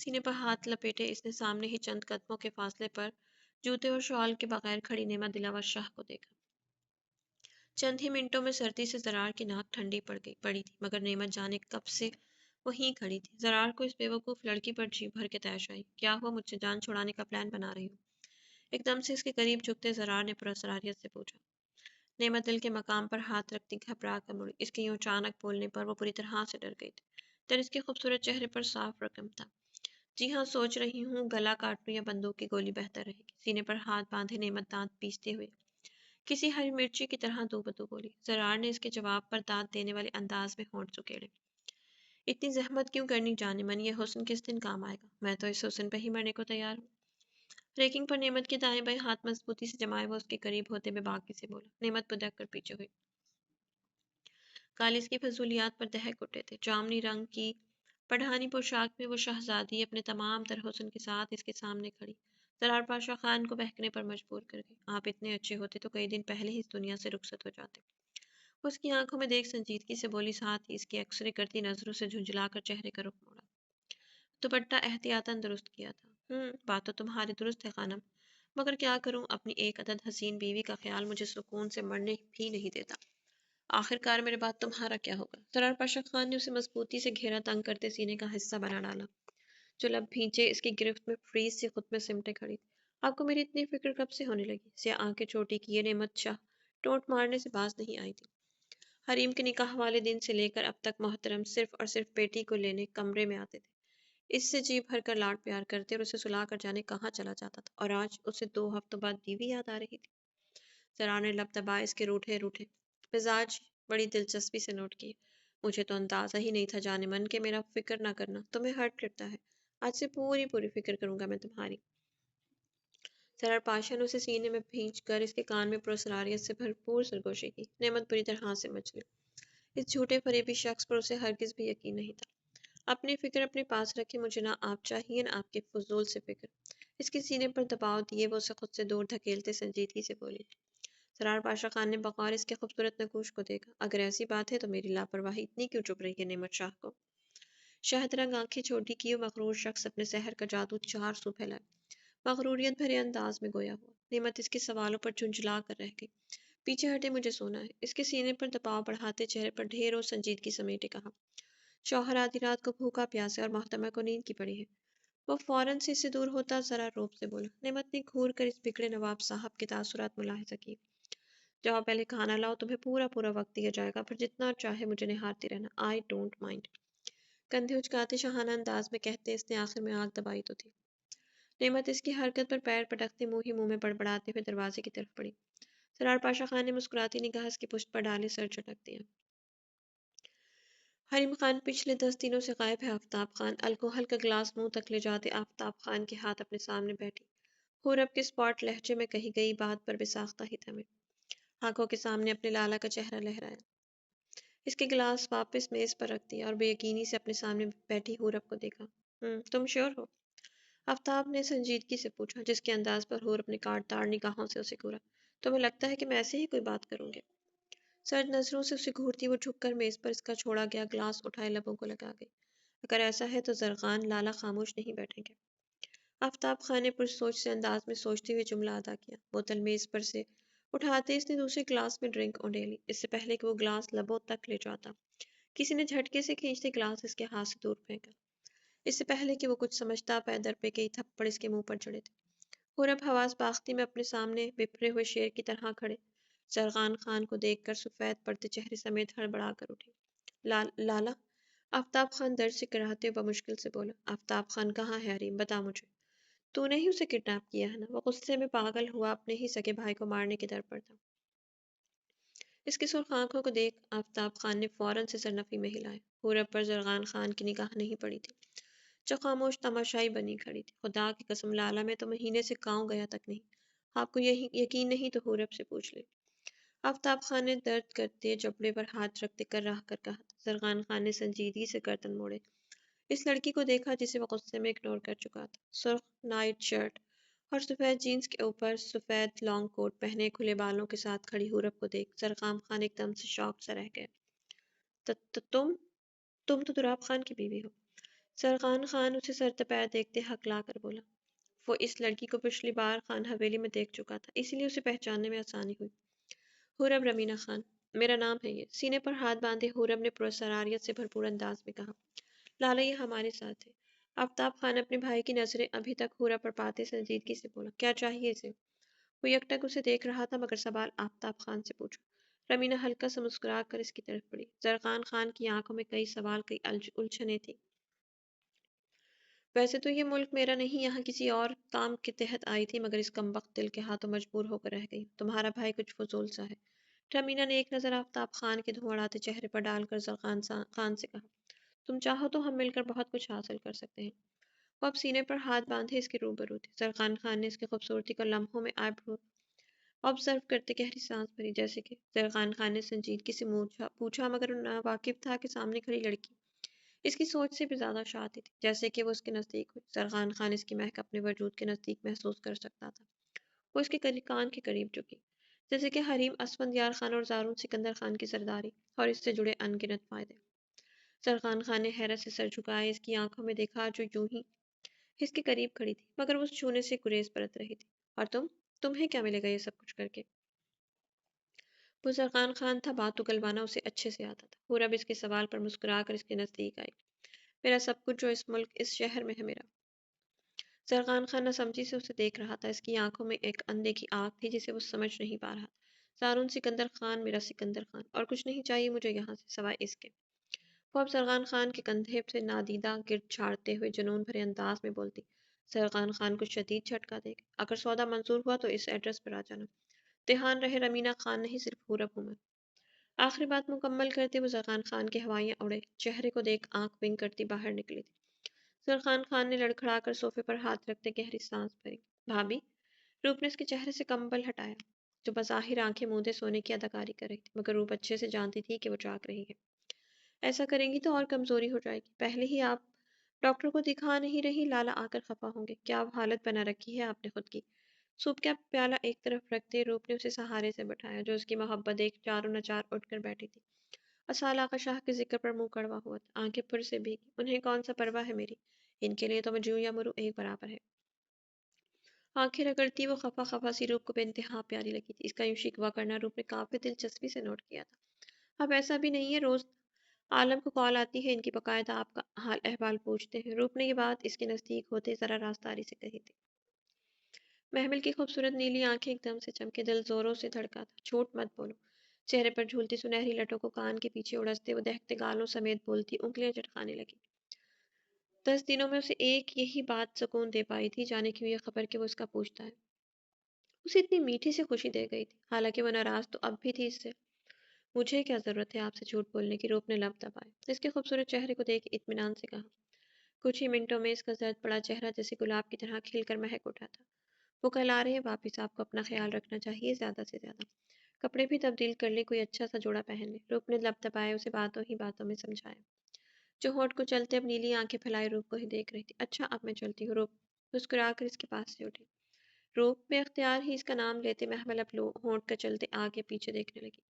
سینے پر ہاتھ لپیٹے اس نے سامنے ہی چند قدموں کے فاصلے پر جوتے اور شال کے بغیر کھڑی نعمت دلاور شاہ کو دیکھا۔ چند ہی منٹوں میں سردی سے زرار کی ناک ٹھنڈی پڑی تھی، مگر نعمت جانے کب سے وہیں کھڑی تھی۔ زرار کو اس بیوقوف لڑکی پر جی بھر کے طیش آئی۔ کیا ہوا، مجھ سے جان چھڑانے کا پلان بنا رہی ہو؟ ایک دم سے اس کے قریب جھکتے زرار نے پراسراریت سے پوچھا۔ نعمت دل کے مقام پر ہاتھ رکھتی گھبرا کر مڑی۔ اس کے یوں اچانک بولنے پر وہ پوری طرح سے ڈر گئی تھی۔ ڈر اس کے خوبصورت چہرے پر صاف رقم تھا۔ جی ہاں، سوچ رہی ہوں گلا کاٹ لوں یا بندوق کی گولی بہتر رہے گی۔ سینے پر ہاتھ باندھے نعمت دانت پیستے ہوئے کسی ہری مرچی کی طرح دو بدو بولی۔ زرار نے اس کے جواب پر دانت دینے والے انداز میں ہونٹ سکیڑے۔ اتنی زحمت کیوں کرنی جانے من، یہ حسن کس دن کام آئے گا؟ میں تو اس حسن پہ ہی مرنے کو تیار ہوں۔ ریکنگ پر نعمت کے دائیں بائیں ہاتھ مضبوطی سے جمائے وہ اس کے قریب ہوتے ہوئے باقی سے بولا۔ نعمت بدک کر پیچھے ہوئی۔ کالج کی فضولیات پر دہک اٹھے تھے۔ جامنی رنگ کی پڑھانی پوشاک میں وہ شہزادی اپنے تمام تر حسن کے ساتھ اس کے سامنے کھڑی زرار پاشا خان کو بہکنے پر مجبور کر گئی۔ آپ اتنے اچھے ہوتے تو کئی دن پہلے ہی اس دنیا سے رخصت ہو جاتے۔ وہ اس کی آنکھوں میں دیکھ سنجیدگی سے بولی، ساتھ ہی اس کی ایکس رے کرتی نظروں سے جھنجھلا کر چہرے کا رخ موڑا۔ دوپٹہ احتیاطاً درست کیا تھا۔ بات تو تمہاری درست ہے خانم، مگر کیا کروں، اپنی ایک عدد حسین بیوی کا خیال مجھے سکون سے مرنے بھی نہیں دیتا۔ آخر کار میرے بعد تمہارا کیا ہوگا؟ زرار پاشا خان نے اسے مضبوطی سے گھیرا تنگ کرتے سینے کا حصہ بنا ڈالا، جو لب بھینچے اس کی گرفت میں فریز سی خود میں سمٹے کھڑی تھی۔ آپ کو میری اتنی فکر کب سے ہونے لگی؟ سیاہ آنکھیں چھوٹی کیے نعمت شاہ ٹونٹ مارنے سے باز نہیں آئی تھی۔ حریم کے نکاح والے دن سے لے کر اب تک محترم صرف اور صرف بیٹی کو لینے کمرے میں آتے تھے، اس سے جی بھر کر لاڈ پیار کرتے اور اسے سلا کر جانے کہاں چلا جاتا تھا، اور آج اسے 2 ہفتوں بعد بیوی یاد آ رہی تھی۔ زرار نے لب دبائے اس کے روٹھے روٹھے مزاج بڑی دلچسپی سے نوٹ کیے۔ مجھے تو اندازہ ہی نہیں تھا جانے من کہ میرا فکر نہ کرنا تمہیں ہرٹ کرتا ہے۔ آج سے پوری پوری فکر کروں گا میں تمہاری۔ زرار پاشا نے اسے سینے میں بھینچ کر اس کے کان میں پراسراریت سے بھرپور سرگوشی کی۔ نعمت بری طرح سے مچلی۔ اس جھوٹے فریبی شخص پر اسے ہرگز بھی یقین نہیں تھا۔ اپنی فکر اپنے پاس رکھے، مجھے نہ آپ چاہیے نہ آپ کے فضول سے فکر۔ اس کے سینے پر دباؤ دیے وہ اسے خود سے دور دھکیلتے سنجیدگی سے بولی۔ زرار پاشا خان نے بغور اس کے خوبصورت نگوش کو دیکھا۔ اگر ایسی بات ہے تو میری لاپرواہی اتنی کیوں چپ رہی ہے نعمت شاہ کو؟ شہد رنگ آنکھیں چھوٹی کیے مغرور شخص اپنے سحر کا جادو 4 سو پھیلائے، مغروریت بھرے انداز میں گویا ہوا۔ نعمت اس کے سوالوں پر جھنجھلا کر رہ گئی۔ پیچھے ہٹے، مجھے سونا ہے۔ اس کے سینے پر دباؤ بڑھاتے چہرے پر ڈھیر اور سنجیدگی سمیٹے کہا۔ شوہر آدھی رات کو بھوکا پیاسا اور محترمہ کو نیند کی پڑی ہے۔ وہ فوراً سے اس سے دور ہوتا ذرا روب سے بولا۔ نعمت نے گھور کر اس بگڑے نواب صاحب کے تاثرات ملاحظہ کیے۔ جاؤ پہلے کھانا لاؤ، تمہیں پورا پورا وقت دیا جائے گا، پھر جتنا چاہے مجھے نہارتی رہنا، آئی ڈونٹ مائنڈ۔ کندھے اچکاتے شاہانہ انداز میں کہتے اس نے آخر میں آنکھ دبائی تو تھی۔ نعمت اس کی حرکت پر پیر پٹکتے منہ ہی منہ میں بڑبڑاتے ہوئے دروازے کی طرف بڑھی۔ زرار پاشا خان نے مسکراتی نگاہ اس کی پشت پر ڈالے سر جھٹک دیا۔ حریم خان پچھلے 10 دنوں سے غائب ہے۔ آفتاب خان الکوہل کا گلاس منہ تک لے جاتے آفتاب خان کے ہاتھ اپنے سامنے بیٹھی حورب کے اسپاٹ لہجے میں کہی گئی بات پر بے ساختہ ہی تھمے، آنکھوں کے سامنے اپنے لالا کا چہرہ لہرایا، اس کے گلاس واپس میز پر رکھ دیا اور بے یقینی سے اپنے سامنے بیٹھی حورب کو دیکھا۔ تم شیور ہو؟ آفتاب نے سنجیدگی سے پوچھا، جس کے انداز پر حورب نے کاٹدار نگاہوں سے اسے گھورا۔ تمہیں لگتا ہے کہ میں ایسے ہی کوئی بات کروں گی؟ سرد نظروں سے اسے گھورتی وہ جھک کر میز پر اس کا چھوڑا گیا گلاس اٹھائے لبوں کو لگا گئی۔ اگر ایسا ہے تو زرغان لالا خاموش نہیں بیٹھیں گے۔ آفتاب خان نے پرسوچ سے انداز میں سوچتے ہوئے جملہ ادا کیا۔ بوتل میز پر سے اٹھاتے اس نے دوسرے گلاس میں ڈرنک اونڈیلی۔ اس سے پہلے کہ وہ گلاس لبوں تک لے جاتا کسی نے جھٹکے سے کھینچتے گلاس اس کے ہاتھ سے دور پھینکا۔ اس سے پہلے کہ وہ کچھ سمجھتا پیدر پہ کئی تھپڑ اس کے منہ پر جڑے تھے۔ حورب حواس باختی میں اپنے سامنے بپھرے ہوئے شیر کی طرح کھڑے زرغان خان کو دیکھ کر سفید پڑتے چہرے سمیت ہڑبڑا کر اٹھی۔ لالا؟ آفتاب خان درد سے کراہتے ہوئے بمشکل سے بولا۔ آفتاب خان کہاں ہے حریم؟ بتا مجھے۔ تو نے ہی اسے کڈنیپ کیا ہے نا؟ وہ غصے میں پاگل ہوا اپنے ہی سگے بھائی کو مارنے کے در پر تھا۔ اس کی سرخ آنکھوں کو دیکھ آفتاب خان نے فوراً سے سرنفی میں ہلائے۔ حورب پر زرغان خان کی نگاہ نہیں پڑی تھی، جو خاموش تماشائی بنی کھڑی تھی۔ خدا کی قسم لالا، میں تو مہینے سے گاؤں گیا تک نہیں۔ آپ کو یقین نہیں تو حورب سے پوچھ لے۔ آفتاب خان نے درد کرتے جبڑے پر ہاتھ رکھتے کر رہ کر کہا۔ زرغان خان نے سنجیدگی سے گردن موڑے اس لڑکی کو دیکھا جسے وہ غصے میں اگنور کر چکا تھا۔ سرخ نائٹ شرٹ اور سفید جینز کے اوپر سفید لانگ کوٹ پہنے کھلے بالوں کے ساتھ کھڑی حورب کو دیکھ زرغان خان ایک دم سے شاک سا رہ گئے۔ تم تو دراب خان کی بیوی ہو؟ سرخان خان اسے سر تپیر دیکھتے ہکلا کر بولا۔ وہ اس لڑکی کو پچھلی بار خان حویلی میں دیکھ چکا تھا، اسی لیے اسے پہچاننے میں آسانی ہوئی۔ حورب رمینہ خان، میرا نام ہے یہ۔ سینے پر ہاتھ باندھے حورب نے پرسراریت سے بھرپور انداز میں کہا۔ لالا یہ ہمارے ساتھ ہے۔ آفتاب خان اپنے بھائی کی نظریں ابھی تک حورب پر پاتے سنجیدگی سے بولا، کیا چاہیے اسے؟ وہ یکٹک اسے دیکھ رہا تھا مگر سوال آفتاب خان سے پوچھا۔ رمینہ ہلکا سا مسکرا کر اس کی طرف بڑھی۔ زرخان خان کی آنکھوں میں کئی سوال، کئی الجھنیں تھیں۔ ویسے تو یہ ملک میرا نہیں، یہاں کسی اور کام کے تحت آئی تھی، مگر اس کمبخت دل کے ہاتھوں مجبور ہو کر رہ گئی۔ تمہارا بھائی کچھ فضول سا ہے۔ رمینہ نے ایک نظر آفتاب خان کے دھواں اڑاتے چہرے پر ڈال کر زرخان خان سے کہا، تم چاہو تو ہم مل کر بہت کچھ حاصل کر سکتے ہیں۔ وہ اب سینے پر ہاتھ باندھے اس کے روبرو تھے۔ زرخان خان نے اس کی خوبصورتی کو لمحوں میں آبزرو کرتے گہری سانس بھری، جیسے کہ زرخان خان نے سنجیدگی سے پوچھا مگر واقف تھا کہ سامنے کھڑی لڑکی اس کی سوچ سے بھی زیادہ شاتی تھی۔ جیسے کہ وہ اس کے نزدیک ہوئی، زرخان خان اس کی مہک اپنے وجود کے نزدیک محسوس کر سکتا تھا۔ وہ اس کے کان کے قریب جھکی، جیسے کہ حریم اسفندیار خان اور زارون سکندر خان کی سرداری اور اس سے جڑے ان گنت فائدے۔ زرخان خان نے حیرت سے سر جھکائے اس کی آنکھوں میں دیکھا جو یوں ہی اس کے قریب کھڑی تھی، مگر وہ چھونے سے گریز برت رہی تھی۔ اور تمہیں کیا ملے گا یہ سب کچھ کر کے؟ وہ زرخان خان تھا، بات اگلوانا اسے اچھے سے آتا تھا۔ پورا بھی اس کے سوال پر مسکرا کر اس کے نزدیک آئی۔ میرا سب کچھ جو اس ملک، اس شہر میں ہے میرا۔ زرخان خان نہ سمجھی سے اسے دیکھ رہا تھا، اس کی آنکھوں میں ایک اندیکھی آگ تھی جسے وہ سمجھ نہیں پا رہا تھا۔ زارون سکندر خان، میرا سکندر خان، اور کچھ نہیں چاہیے مجھے یہاں سے سوائے اس کے۔ وہ اب زرخان خان کے کندھے سے نادیدہ گرد چھاڑتے ہوئے جنون بھرے انداز میں بولتی۔ زرخان خان کو شدید جھٹکا دے گا، اگر سودا منظور ہوا تو اس ایڈریس پر آ جانا۔ دھیان رہے رمینہ خان نہیں، صرف حورب ہوں میں۔ آخری بات مکمل کرتے وہ زرخان خان کے ہوائیاں اڑے چہرے کو دیکھ آنکھ ونگ کرتی باہر نکلی تھی۔ زرخان خان نے لڑکھڑا کر صوفے پر ہاتھ رکھتے گہری سانس بھری۔ بھابی، روپ نے اس کے چہرے سے کمبل ہٹایا، جو بظاہر آنکھیں موندے سونے کی اداکاری کر رہی تھی، مگر روپ اچھے سے جانتی تھی کہ وہ جاگ رہی ہے۔ ایسا کریں گی تو اور کمزوری ہو جائے گی۔ پہلے ہی آپ ڈاکٹر کو دکھا نہیں رہی، لالا آ کر خفا ہوں گے۔ کیا حالت بنا رکھی ہے آپ نے خود کی۔ سوپ کا پیالہ ایک طرف رکھتے روپ نے اسے سہارے سے بٹھایا، جو اس کی محبت ایک چاروں نچار اٹھ کر بیٹھی تھی۔ اسال آقا شاہ کے ذکر پر منہ کڑوا ہوا تھا، آنکھیں پھر سے بھیگی۔ انہیں کون سا پرواہ ہے میری، ان کے لیے تو میں جوں یا مروں ایک برابر ہے۔ آنکھیں رگڑتی وہ خفا خفا سی روپ کو بے انتہا پیاری لگی تھی۔ اس کا یوں شکوہ کرنا روپ نے کافی دلچسپی سے نوٹ کیا تھا۔ اب ایسا بھی نہیں ہے، روز عالم کو کال آتی ہے، ان کی باقاعدہ آپ کا حال احوال پوچھتے ہیں۔ روپ نے یہ بات اس کے نزدیک ہوتے ذرا رازداری سے کہی تھی۔ محمل کی خوبصورت نیلی آنکھیں ایک دم سے چمکے، دل زوروں سے دھڑکا تھا۔ جھوٹ مت بولو۔ چہرے پر جھولتی سنہری لٹوں کو کان کے پیچھے اڑستے وہ دہکتے گالوں سمیت بولتی انگلیاں چٹکانے لگی۔ 10 دنوں میں اسے ایک یہی بات سکون دے پائی تھی، جانے کیوں یہ خبر کہ وہ اس کا پوچھتا ہے۔ اسے اتنی میٹھی سے خوشی دے گئی تھی، حالانکہ وہ ناراض تو اب بھی تھی اس سے۔ مجھے کیا ضرورت ہے آپ سے جھوٹ بولنے کی، روپ نے لب دبائے۔ اس کے خوبصورت چہرے کو دیکھ اطمینان سے کہا۔ کچھ ہی منٹوں میں اس کا زرد پڑا چہرہ جیسے گلاب کی طرح کھل کر مہک اٹھا تھا۔ وہ کل آ رہے ہیں واپس، آپ کو اپنا خیال رکھنا چاہیے زیادہ سے زیادہ۔ کپڑے بھی تبدیل کر لیں، کوئی اچھا سا جوڑا پہن لیں۔ روپ نے لب دبائے، اسے باتوں ہی باتوں میں سمجھایا۔ جو ہونٹ کو چلتے اب نیلی آنکھیں پھیلائے روپ کو ہی دیکھ رہی تھی۔ اچھا اب میں چلتی ہوں، روپ مسکرا کر اس کے پاس سے اٹھی۔ روپ بے اختیار ہی اس کا نام لیتے محمل اب ہونٹ کا چلتے آگے پیچھے دیکھنے لگی۔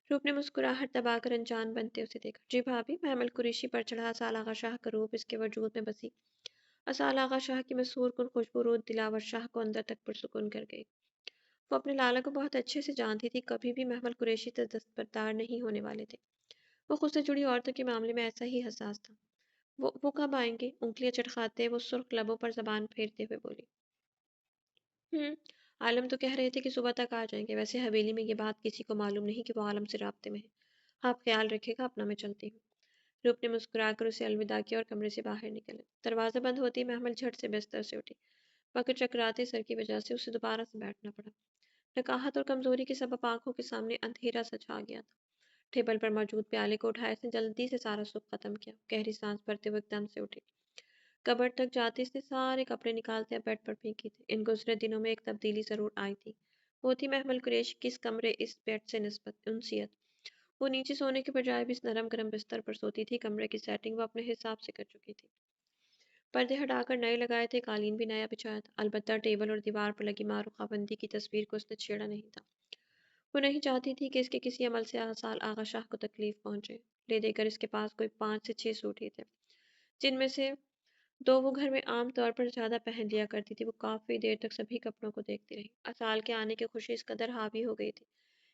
روپ نے مسکراہٹ دبا کر انجان بنتے اسے دیکھا۔ جی بھابی، محمل قریشی پر چڑھا اسال آغا شاہ کا روپ اس کے وجود میں بسی اسال آغا شاہ کی مسحور کن خوشبو رود دلاور شاہ کو اندر تک پرسکون کر گئی۔ وہ اپنے لالا کو بہت اچھے سے جانتی تھی، کبھی بھی محمل قریشی سے دستبردار نہیں ہونے والے تھے۔ وہ خود سے جڑی عورتوں کے معاملے میں ایسا ہی حساس تھا۔ وہ کب آئیں گے؟ انگلیاں چٹکاتے وہ سرخ لبوں پر زبان پھیرتے ہوئے بولی۔ عالم تو کہہ رہے تھے کہ صبح تک آ جائیں گے، ویسے حویلی میں یہ بات کسی کو معلوم نہیں کہ وہ عالم سے رابطے میں ہے۔ آپ خیال رکھے گا اپنا، میں چلتی ہوں۔ روپ نے مسکرا کر اسے الوداع کیا اور کمرے سے باہر نکلے۔ دروازہ بند ہوتی محمل جھٹ سے بستر سے اٹھی، مگر چکراتے سر کی وجہ سے اسے دوبارہ سے بیٹھنا پڑا۔ نکاہت اور کمزوری کے سبب آنکھوں کے سامنے اندھیرا سا چھا گیا تھا۔ ٹیبل پر موجود پیالے کو اٹھائے اس نے جلدی سے سارا سکھ ختم کیا، گہری سانس بھرتے ہوئے ایک دم سے اٹھی۔ کبرڈ تک جاتے اس نے سارے کپڑے نکالتے اب بیڈ پر پھینکی تھے۔ ان گزرے دنوں میں ایک تبدیلی ضرور آئی تھی، وہ تھی محمل قریشی کی اس کمرے، اس بیڈ سے نسبت انسیت۔ وہ نیچے سونے کے بجائے بھی اس نرم گرم بستر پر سوتی تھی۔ کمرے کی سیٹنگ وہ اپنے حساب سے کر چکی تھی، پردے ہٹا کر نئے لگائے تھے، قالین بھی نیا بچھایا تھا۔ البتہ ٹیبل اور دیوار پر لگی ماں رخا بندی کی تصویر کو اس نے چھیڑا نہیں تھا۔ وہ نہیں چاہتی تھی کہ اس کے کسی عمل سے اسال آغا شاہ کو تکلیف پہنچے۔ لے دے کر اس کے پاس کوئی 5 سے 6 سوٹ ہی تھے، جن میں سے دو وہ گھر میں عام طور پر زیادہ پہن لیا کرتی تھی۔ وہ کافی دیر تک سبھی کپڑوں کو دیکھتی رہی۔ اسال کے آنے کی خوشی اس قدر حاوی ہو گئی تھی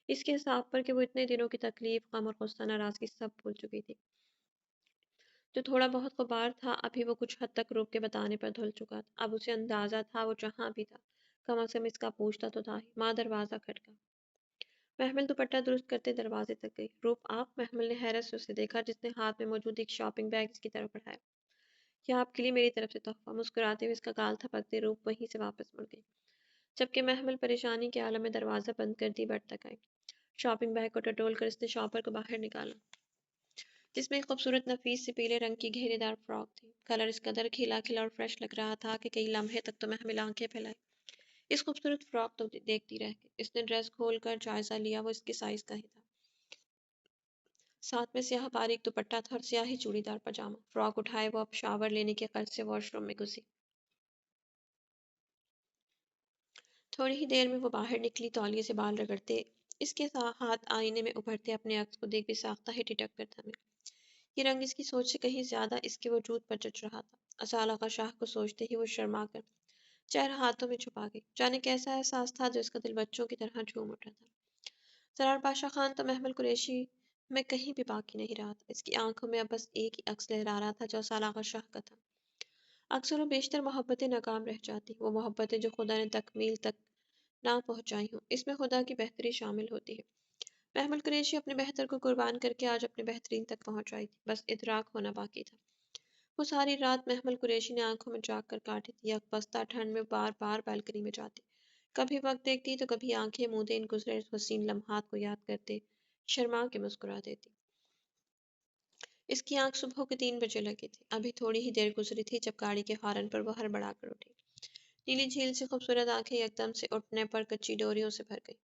اس کے حساب پر کہ وہ اتنے دنوں کی تکلیف، غم اور غصہ، ناراضگی سب بھول چکی تھی۔ جو تھوڑا بہت غبار تھا ابھی وہ کچھ حد تک روک کے بتانے پر دھل چکا تھا۔ اب اسے اندازہ تھا وہ جہاں بھی تھا کم از کم اس کا پوچھتا تو تھا ہی۔ ماں دروازہ کھٹکا۔ محمل دوپٹہ درست کرتے دروازے تک گئی۔ روپ آپ؟ محمل نے حیرت سے اسے دیکھا جس نے ہاتھ میں موجود ایک شاپنگ بیگ اس کی طرف بڑھایا۔ یہ آپ کے لیے میری طرف سے تحفہ۔ مسکراتے ہوئے اس کا گال تھپکتے روپ وہیں سے واپس مڑ گئی، جبکہ محمل پریشانی کے عالم میں دروازہ بند کر دی بیڈ تک آئی۔ شاپنگ بیگ کو ٹٹول کر اس نے شاپر کو باہر نکالا جس میں ایک خوبصورت نفیس سے پیلے رنگ کی گھیرے دار فراک تھی۔ کلر اس قدر کھلا کھلا اور فریش لگ رہا تھا کہ کئی لمحے تک تو محمل آنکھیں پھیلائے اس خوبصورت فراک تو دیکھتی رہ گئی۔ اس نے ڈریس کھول کر جائزہ لیا، وہ اس کے سائز کا ہی تھا۔ ساتھ میں سیاہ باریک دوپٹہ تھا اور سیاہی چوڑی دار پاجامہ۔ فراک اٹھائے وہ اب شاور لینے کے غرض سے واش روم میں گھسی۔ تھوڑی ہی دیر میں وہ باہر نکلی، تولیے سے بال رگڑتے اس کے ہاتھ آئینے میں ابھرتے اپنے عکس کو دیکھ بھی ساختہ ہی ٹھٹک کر تھمے۔ یہ رنگ اس کی سوچ سے کہیں زیادہ اس کے وجود پر جچ رہا تھا۔ اسال آغا شاہ کو سوچتے ہی وہ شرما کر چہرہ ہاتھوں میں چھپا گئی۔ جانے کیسا احساس تھا جو اس کا دل بچوں کی طرح جھوم اٹھا تھا۔ سرار پاشا خان تو محمل قریشی میں کہیں بھی باقی نہیں رہا تھا۔ اس کی آنکھوں میں اب بس ایک ہی عکس لہرا رہا تھا جو اسال آغا شاہ کا تھا۔ اکثر و بیشتر محبتیں ناکام رہ جاتی، وہ محبتیں جو خدا نے تکمیل تک نہ پہنچائی ہوں۔ اس میں خدا کی بہتری شامل ہوتی ہے۔ محمل قریشی اپنے بہتر کو قربان کر کے آج اپنے بہترین تک پہنچائی تھی، بس ادراک ہونا باقی تھا۔ وہ ساری رات محمل قریشی نے آنکھوں میں جاگ کر کاٹی تھی۔ یکبستہ ٹھنڈ میں بار بار بالکنی میں جاتی، کبھی وقت دیکھتی تو کبھی آنکھیں موندے ان گزرے حسین لمحات کو یاد کرتے شرما کے مسکرا دیتی۔ اس کی آنکھ صبح کے 3 بجے لگی تھی۔ ابھی تھوڑی ہی دیر گزری تھی جب گاڑی کے ہارن پر وہ ہڑبڑا کر اٹھی۔ نیلی جھیل سے خوبصورت آنکھیں یکدم سے اٹھنے پر کچی ڈوریوں سے بھر گئی۔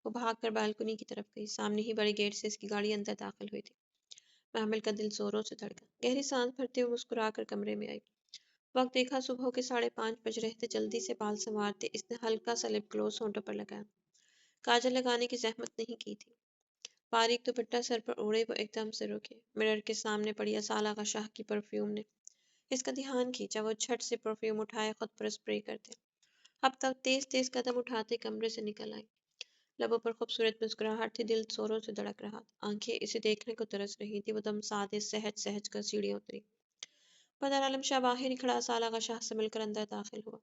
وہ بھاگ کر بالکنی کی طرف گئی۔ سامنے ہی بڑے گیٹ سے اس کی گاڑی اندر داخل ہوئی تھی۔ محمل کا دل زوروں سے دھڑکا۔ گہری سانس بھرتے ہوئے مسکرا کر کمرے میں آئی۔ وقت دیکھا صبح کے 5:30 بج رہے تھے۔ جلدی سے بال سنوارتے اس نے ہلکا سا لپ گلوس ہونٹوں پر لگایا۔ کاجل لگانے کی زحمت نہیں کی تھی۔ باریک دوپٹہ سر پر اوڑھے وہ ایک دم سے رکے۔ مرر کے سامنے پڑی اسال آغا شاہ کی پرفیوم نے اس کا دھیان کھینچا۔ وہ جھٹ سے پرفیوم اٹھائے خود پر اسپرے کرتے اب تک تیز تیز قدم اٹھاتے کمرے سے نکل آئی۔ لبوں پر خوبصورت مسکراہٹ تھی، دل زوروں سے دھڑک رہا تھا، آنکھیں اسے دیکھنے کو ترس رہی تھی۔ وہ دم سادے سہج سہج کر سیڑھیاں اتری۔ بدر عالم شاہ باہر ہی کھڑا اسال آغا شاہ سے مل کر اندر داخل ہوا۔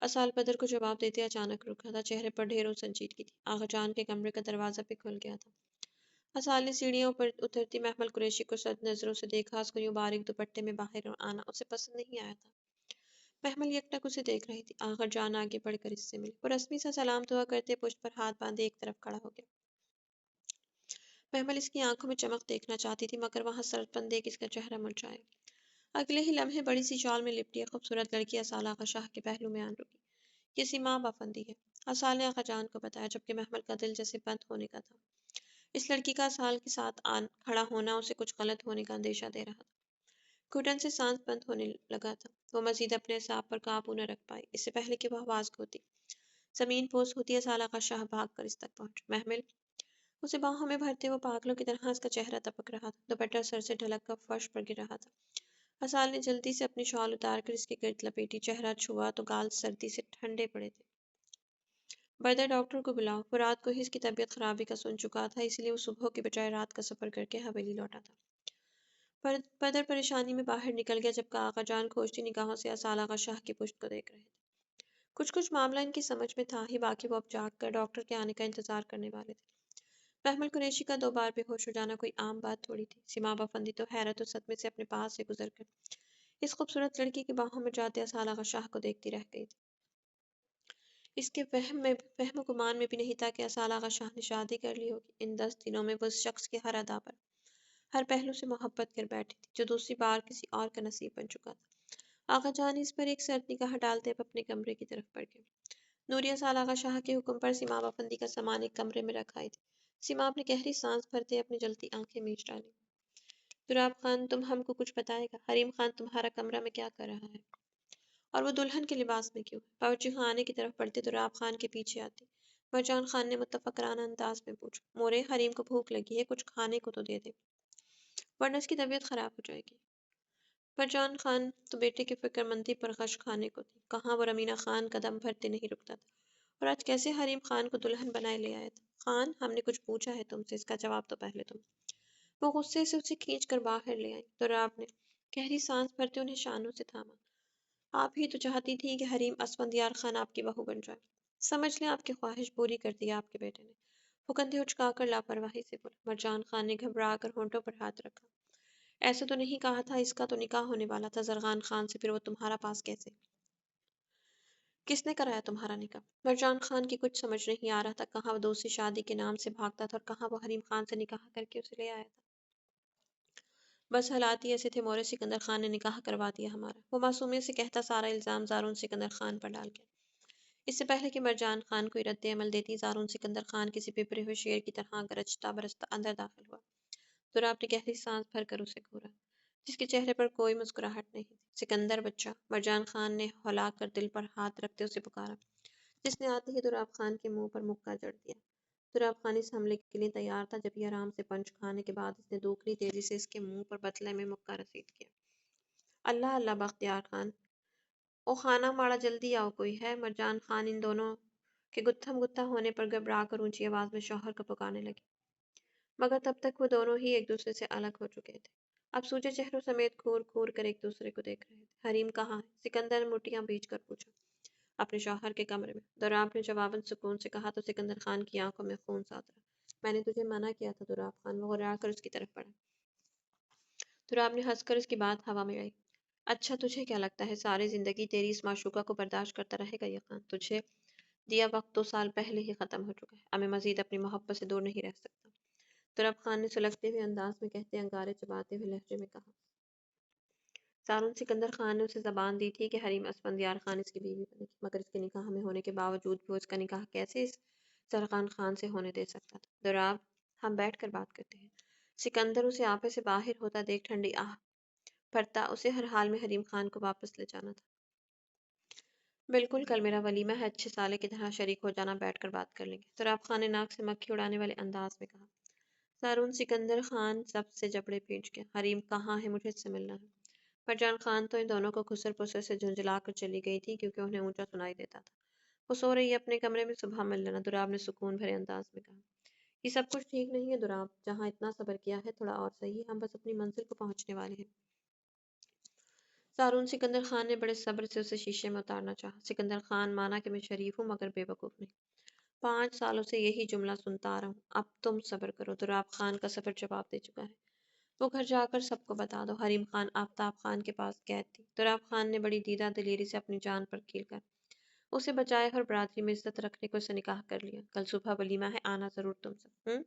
اسال بدر کو جواب دیتے اچانک رکا تھا، چہرے پر ڈھیروں سنجیدگی تھی۔ آغا جان کے کمرے کا دروازہ بھی کھل گیا تھا۔ اسال نے سیڑھیوں پر اترتی محمل قریشی کو سرد نظروں سے دیکھا۔ اس کو یوں باریک دوپٹے میں باہر آنا اسے پسند نہیں آیا تھا۔ محمل یکٹک اسے دیکھ رہی تھی۔ آغا جان آگے بڑھ کر اس سے ملی۔ وہ رسمی سا سلام دعا کرتے پشت پر ہاتھ باندھے ایک طرف کھڑا ہو گیا۔ محمل اس کی آنکھوں میں چمک دیکھنا چاہتی تھی مگر وہاں سرد پن دیکھ اس کا چہرہ مرجھایا۔ اگلے ہی لمحے بڑی سی شال میں لپٹی ایک خوبصورت لڑکی اسال آغا شاہ کے پہلو میں آن رکی۔ یہ سیما بافندی ہے، اسال نے آغا جان کو بتایا، جبکہ محمل کا دل جیسے بند ہونے کا تھا۔ اس لڑکی کا اسال کے ساتھ کھڑا ہونا اسے کچھ غلط ہونے کا اندیشہ دے رہا تھا۔ گھٹن سے سانس بند ہونے لگا تھا۔ وہ مزید اپنے اعصاب پر قابو نہ رکھ پائی۔ اس سے پہلے کہ وہ آواز کھوتی زمین پوس ہوتی، اسال آغا شاہ بھاگ کر اس تک پہنچ۔ محمل اسے باہوں میں بھرتے ہوئے پاگلوں کی طرح اس کا چہرہ تپک رہا تھا۔ دوپٹہ سر سے ڈھلک کر فرش پر گر رہا تھا۔ اسال نے جلدی سے اپنی شال اتار کر اس کے گرد لپیٹی۔ چہرہ چھوا تو گال سردی سے ٹھنڈے پڑے تھے۔ بدر ڈاکٹر کو بلاؤ۔ وہ رات کو ہی اس کی طبیعت خرابی کا سن چکا تھا، اس لیے وہ صبح کی بجائے رات کا سفر کر کے حویلی لوٹا تھا۔ بدر پریشانی میں باہر نکل گیا جبکہ آغا جان کھوجتی نگاہوں سے اسال آغا شاہ کی پشت کو دیکھ رہے تھے۔ کچھ معاملہ ان کی سمجھ میں تھا ہی، باقی وہ اب جاگ کر ڈاکٹر کے آنے کا انتظار کرنے والے تھے۔ محمل قریشی کا 2 بار بے ہوش ہو جانا کوئی عام بات تھوڑی تھی۔ سیما بافندی تو حیرت و صدمے سے اپنے پاس سے گزر کر اس خوبصورت لڑکی کی باہوں میں جاتے اسال آغا شاہ کو دیکھتی رہ گئی تھی۔ اس کے وہم و گمان میں بھی نہیں تھا کہ اسال آغا شاہ نے شادی کر لی ہوگی۔ ان 10 دنوں میں وہ اس شخص کے ہر ادا پر، ہر پہلو سے محبت کر بیٹھی تھی جو دوسری بار کسی اور کا نصیب بن چکا تھا۔ آغا جان اس پر ایک سرد نگاہ ڈالتے اب اپنے کمرے کی طرف بڑھ گئے۔ نوری اسال آغا شاہ کے حکم پر سیما بافندی کا سامان ایک کمرے میں رکھائی تھی۔ سیما اپنی گہری سانس بھرتے اپنی جلتی آنکھیں میچ ڈالیں۔ دراب خان تم ہم کو کچھ بتائے گا؟ حریم خان تمہارا کمرہ میں کیا کر رہا ہے؟ اور وہ دلہن کے لباس میں کیوں ہے؟ باورچی خانے کی طرف بڑھتے دراب خان کے پیچھے آتی مرجان خان نے متفقرانہ انداز میں پوچھا۔ مورے حریم کو بھوک لگی ہے، کچھ کھانے کو تو دے دے ورنہ اس کی طبیعت خراب ہو جائے گی۔ فرجان خان تو بیٹے کی فکر مندی پر غش کھانے کو تھی، کہاں وہ رمینہ خان قدم بھرتے نہیں رکتا تھا، اور آج کیسے حریم خان کو دلہن بنائے لے آیا تھا۔ خان، ہم نے کچھ پوچھا ہے تم سے، اس کا جواب تو پہلے تم۔ وہ غصے سے اسے کھینچ کر باہر لے آئی تو آپ نے گہری سانس بھرتے انہیں شانوں سے تھاما۔ آپ ہی تو چاہتی تھی کہ حریم اسفندیار خان آپ کی بہو بن جائے۔ سمجھ لیں آپ کی خواہش پوری کر دی آپ کے بیٹے نے، وہ کندھے اچکا کر لاپرواہی سے بولا۔ مرجان خان نے گھبرا کر ہونٹوں پر ہاتھ رکھا۔ ایسے تو نہیں کہا تھا، اس کا تو نکاح ہونے والا تھا زرغان خان سے، پھر وہ تمہارا پاس کیسے؟ کس نے کرایا تمہارا نکاح؟ مرجان خان کی کچھ سمجھ نہیں آ رہا تھا، کہاں وہ دوسری شادی کے نام سے بھاگتا تھا اور کہاں وہ حریم خان سے نکاح کر کے اسے لے آیا تھا۔ بس حالات ہی ایسے تھے، مورے سکندر خان نے نکاح کروا دیا ہمارا، وہ معصومیت سے کہتا سارا الزام زارون سکندر خان پر ڈال گیا۔ اس سے پہلے کہ مرجان خان کوئی رد عمل دیتی، زارون سکندر خان کسی بپرے ہوئے شیر کی طرح گرجتا برستا اندر داخل ہوا۔ آپ نے گہری سانس بھر کر اسے گھورا، جس کے چہرے پر کوئی مسکراہٹ نہیں تھی۔ سکندر بچہ، مرجان خان نے ہلا کر دل پر ہاتھ رکھتے اسے پکارا، جس نے آتے ہی دراب خان کے منہ پر مکہ جڑ دیا۔ دراب خان اس حملے کے لیے تیار تھا، جب یہ آرام سے پنچ کھانے کے بعد اس نے دوگنی تیزی سے اس کے منہ پر بدلے میں مکہ رسید کیا۔ اللہ اللہ بختیار خان، او خانہ ماڑا جلدی آؤ، کوئی ہے؟ مرجان خان ان دونوں کے گتھم گتھا ہونے پر گھبرا کر اونچی آواز میں شوہر کو پکارنے لگی، مگر تب تک وہ دونوں ہی ایک دوسرے سے الگ ہو چکے تھے۔ اب سوجے چہروں سمیت گھور گھور کر ایک دوسرے کو دیکھ رہے تھے۔ حریم کہاں ہے؟ سکندر نے مٹیاں بیچ کر پوچھا۔ اپنے شوہر کے کمرے میں، دراب نے جواباً سکون سے کہا تو سکندر خان کی آنکھوں میں خون سا اترا۔ میں نے تجھے منع کیا تھا دراب خان، وہ غرا کر اس کی طرف بڑھا۔ دراب نے ہنس کر اس کی بات ہوا میں اڑائی۔ اچھا تجھے کیا لگتا ہے ساری زندگی تیری اس معشوقہ کو برداشت کرتا رہے گا یہ خان؟ تجھے دیا وقت 2 سال پہلے ہی ختم ہو چکا ہے، اب میں مزید اپنی محبت سے دور نہیں رہ سکتا، دراب خان نے سلگتے ہوئے انداز میں کہتے انگارے چباتے ہوئے لہجے میں کہا۔ زارون سکندر خان نے اسے زبان دی تھی کہ حریم اسفندیار خان اس کی بیوی بنے گی، مگر اس کے نکاح میں ہونے کے باوجود بھی وہ اس کا نکاح کیسے اس زرغان خان سے ہونے دے سکتا تھا؟ دراب، ہم بیٹھ کر بات کرتے ہیں۔ سکندر اسے آپے سے باہر ہوتا دیکھ ٹھنڈی آہ بھرتا، اسے ہر حال میں حریم خان کو واپس لے جانا تھا۔ بالکل، کل میرا ولیمہ ہے، اچھے سالے کی طرح شریک ہو جانا، بیٹھ کر بات کر لیں گے، دراب خان نے ناک سے مکھی اڑانے والے انداز میں کہا۔ زارون سکندر خان سب سے جبڑے پیچ گیا۔ حریم کہاں ہے؟ مجھے اس سے ملنا ہے۔ مرجان خان تو ان دونوں کو خسر پسر سے جھنجھلا کر چلی گئی تھی، کیونکہ انہیں اونچا سنائی دیتا تھا۔ وہ سو رہی ہے اپنے کمرے میں، صبح مل لینا، دراب نے سکون بھرے انداز میں کہا۔ یہ سب کچھ ٹھیک نہیں ہے دراب، جہاں اتنا صبر کیا ہے تھوڑا اور صحیح، ہم بس اپنی منزل کو پہنچنے والے ہیں۔ زارون سکندر خان نے بڑے صبر سے اسے شیشے میں اتارنا چاہا۔ سکندر خان، مانا کہ میں شریف ہوں مگر بے وقوف نہیں، 5 سالوں سے یہی جملہ سنتا آ رہا ہوں، اب تم صبر کرو۔ دراب خان کا صبر جواب دے چکا ہے، وہ گھر جا کر سب کو بتا دو۔ حریم خان آفتاب خان کے پاس قید تھی، دراب خان نے بڑی دیدہ دلیری سے اپنی جان پر کھیل کر اسے بچائے اور برادری میں عزت رکھنے کو اسے نکاح کر لیا۔ کل صبح ولیمہ ہے، آنا ضرور تم سب۔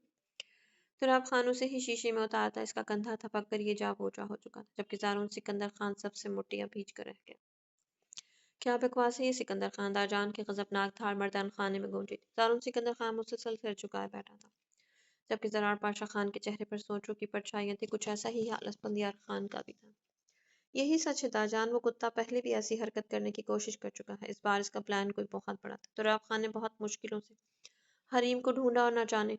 دراب خان اسے ہی شیشے میں اتارتا، اس کا کندھا تھپک کر یہ جا بوجھا ہو چکا تھا، جبکہ زارون سکندر خان سب سے مٹیاں بھیج کر رہ گیا۔ کیا بکواس ہے یہ سکندر خان؟ داجان کی غضبناک دھاڑ مردان خانے میں گونجی تھی۔ زارون سکندر خان مسلسل سر جھکائے بیٹھا تھا، جبکہ زرار پاشا خان کے چہرے پر سوچوں کی پرچھائیاں تھیں، کچھ ایسا ہی حال اسفندیار خان کا بھی تھا۔ یہی سچ ہے داجان، وہ کتا پہلے بھی ایسی حرکت کرنے کی کوشش کر چکا ہے، اس بار اس کا پلان کوئی بہت بڑا تھا۔ دراب خان نے بہت مشکلوں سے حریم کو ڈھونڈا اور نہ جانے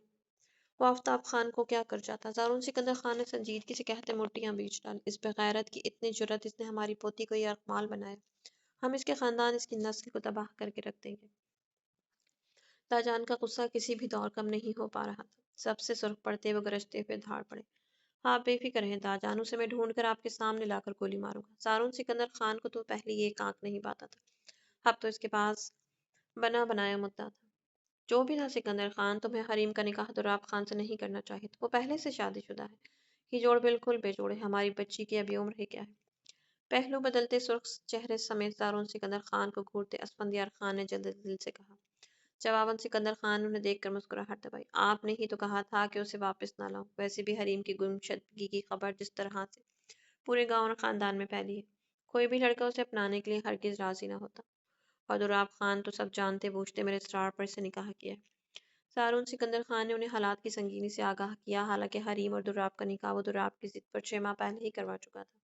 وہ آفتاب خان کو کیا کر جاتا۔ زارون سکندر خان نے سنجیدگی سے کہتے مٹیاں بیچ ڈالی، اس بے غیرت کی اتنی جرأت، اس نے ہماری پوتی کو یہ یرغمال بنایا، ہم اس کے خاندان، اس کی نسل کو تباہ کر کے رکھ دیں گے۔ داجان کا غصہ کسی بھی دور کم نہیں ہو پا رہا تھا، سب سے سرخ پڑتے وہ گرجتے ہوئے دھاڑ پڑے۔ آپ بے فکر رہیں داجان، اسے میں ڈھونڈ کر آپ کے سامنے لا کر گولی ماروں گا۔ زارون سکندر خان کو تو پہلے یہ ایک آنکھ نہیں پاتا تھا، اب تو اس کے پاس بنا بنایا مدعا تھا۔ جو بھی تھا سکندر خان، تمہیں حریم کا نکاح دراب خان سے نہیں کرنا چاہیے تھا، وہ پہلے سے شادی شدہ ہے، یہ جوڑ بالکل بے جوڑ ہے، ہماری بچی کی ابھی عمر ہی کیا ہے؟ پہلو بدلتے سرخ چہرے سمیت زارون سکندر خان کو گھورتے اسفندیار خان نے جلد دل سے کہا۔ جواباً سکندر خان نے انہیں دیکھ کر مسکراہٹ دبائی۔ آپ نے ہی تو کہا تھا کہ اسے واپس نہ لاؤں، ویسے بھی حریم کی گمشدگی کی خبر جس طرح سے پورے گاؤں اور خاندان میں پھیلی ہے، کوئی بھی لڑکا اسے اپنانے کے لیے ہرگز راضی نہ ہوتا، اور دراب خان تو سب جانتے بوجھتے میرے اصرار پر اسے نکاح کیا ہے۔ زارون سکندر خان نے انہیں حالات کی سنگینی سے آگاہ کیا، حالانکہ حریم اور دراب کا نکاح وہ دراب کی ضد پر 6 ماہ پہلے ہی کروا چکا تھا۔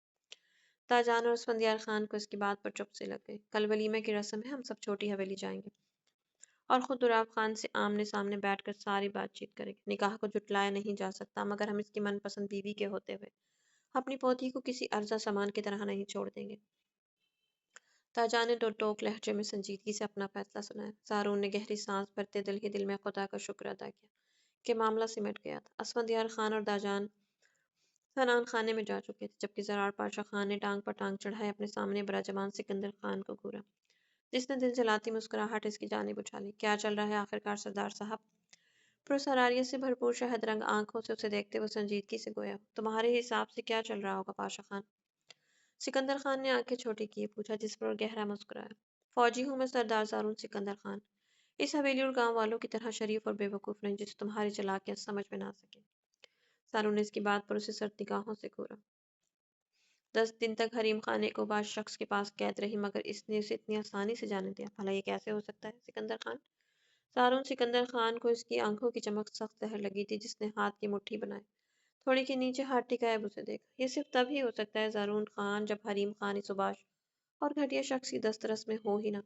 تاجان اور اسفندیار خان کو اس کی بات پر چپ سے لگ گئی۔ کل ولیمے کی رسم ہے، ہم سب چھوٹی حویلی جائیں گے اور خود دراب خان سے آمنے سامنے بیٹھ کر ساری بات چیت کریں گے۔ نکاح کو جھٹلایا نہیں جا سکتا، مگر ہم اس کی من پسند بیوی کے ہوتے ہوئے اپنی پوتی کو کسی عرضہ سامان کی طرح نہیں چھوڑ دیں گے۔ تاجان نے ٹوک لہجے میں سنجیدگی سے اپنا فیصلہ سنایا۔ زارون نے گہری سانس بھرتے دل ہی دل میں خدا کا شکر ادا کیا کہ معاملہ سمٹ گیا تھا۔ اسفندیار خان اور تاجان سنان خانے میں جا چکے تھے، جبکہ زرار پاشا خان نے ٹانگ پر ٹانگ چڑھائے اپنے سامنے براجمان سکندر خان کو گھورا، جس نے دل جلاتی مسکراہٹ اس کی جانب اچھالی۔ کیا چل رہا ہے آخرکار سردار صاحب؟ پرسراریت سے بھرپور شہد رنگ آنکھوں سے اسے دیکھتے وہ سنجیدگی سے گویا، تمہارے حساب سے کیا چل رہا ہوگا پاشا خان؟ سکندر خان نے آنکھیں چھوٹی کیے پوچھا، جس پر وہ گہرا مسکرایا۔ فوجی ہوں میں سردار زارون سکندر خان، اس حویلی اور گاؤں والوں کی طرح شریف اور بے وقوف نہیں جسے تمہاری چالاکیاں سمجھ میں نہ سکے۔ زارون نے اس کی بات پر اسے سرد نگاہوں سے گھورا۔ 10 دن تک حریم خانے کو بعض شخص کے پاس قید رہی، مگر اس نے اسے اتنی آسانی سے جانے دیا، بھلا یہ کیسے ہو سکتا ہے سکندر خان؟ زارون سکندر خان کو اس کی آنکھوں کی چمک سخت زہر لگی تھی، جس نے ہاتھ کی مٹھی بنائے تھوڑی کے نیچے ہاتھ ٹکائے اب اسے دیکھا۔ یہ صرف تب ہی ہو سکتا ہے زارون خان جب حریم خان اس اوباش اور گھٹیا شخص کی دسترس میں ہو ہی نہ۔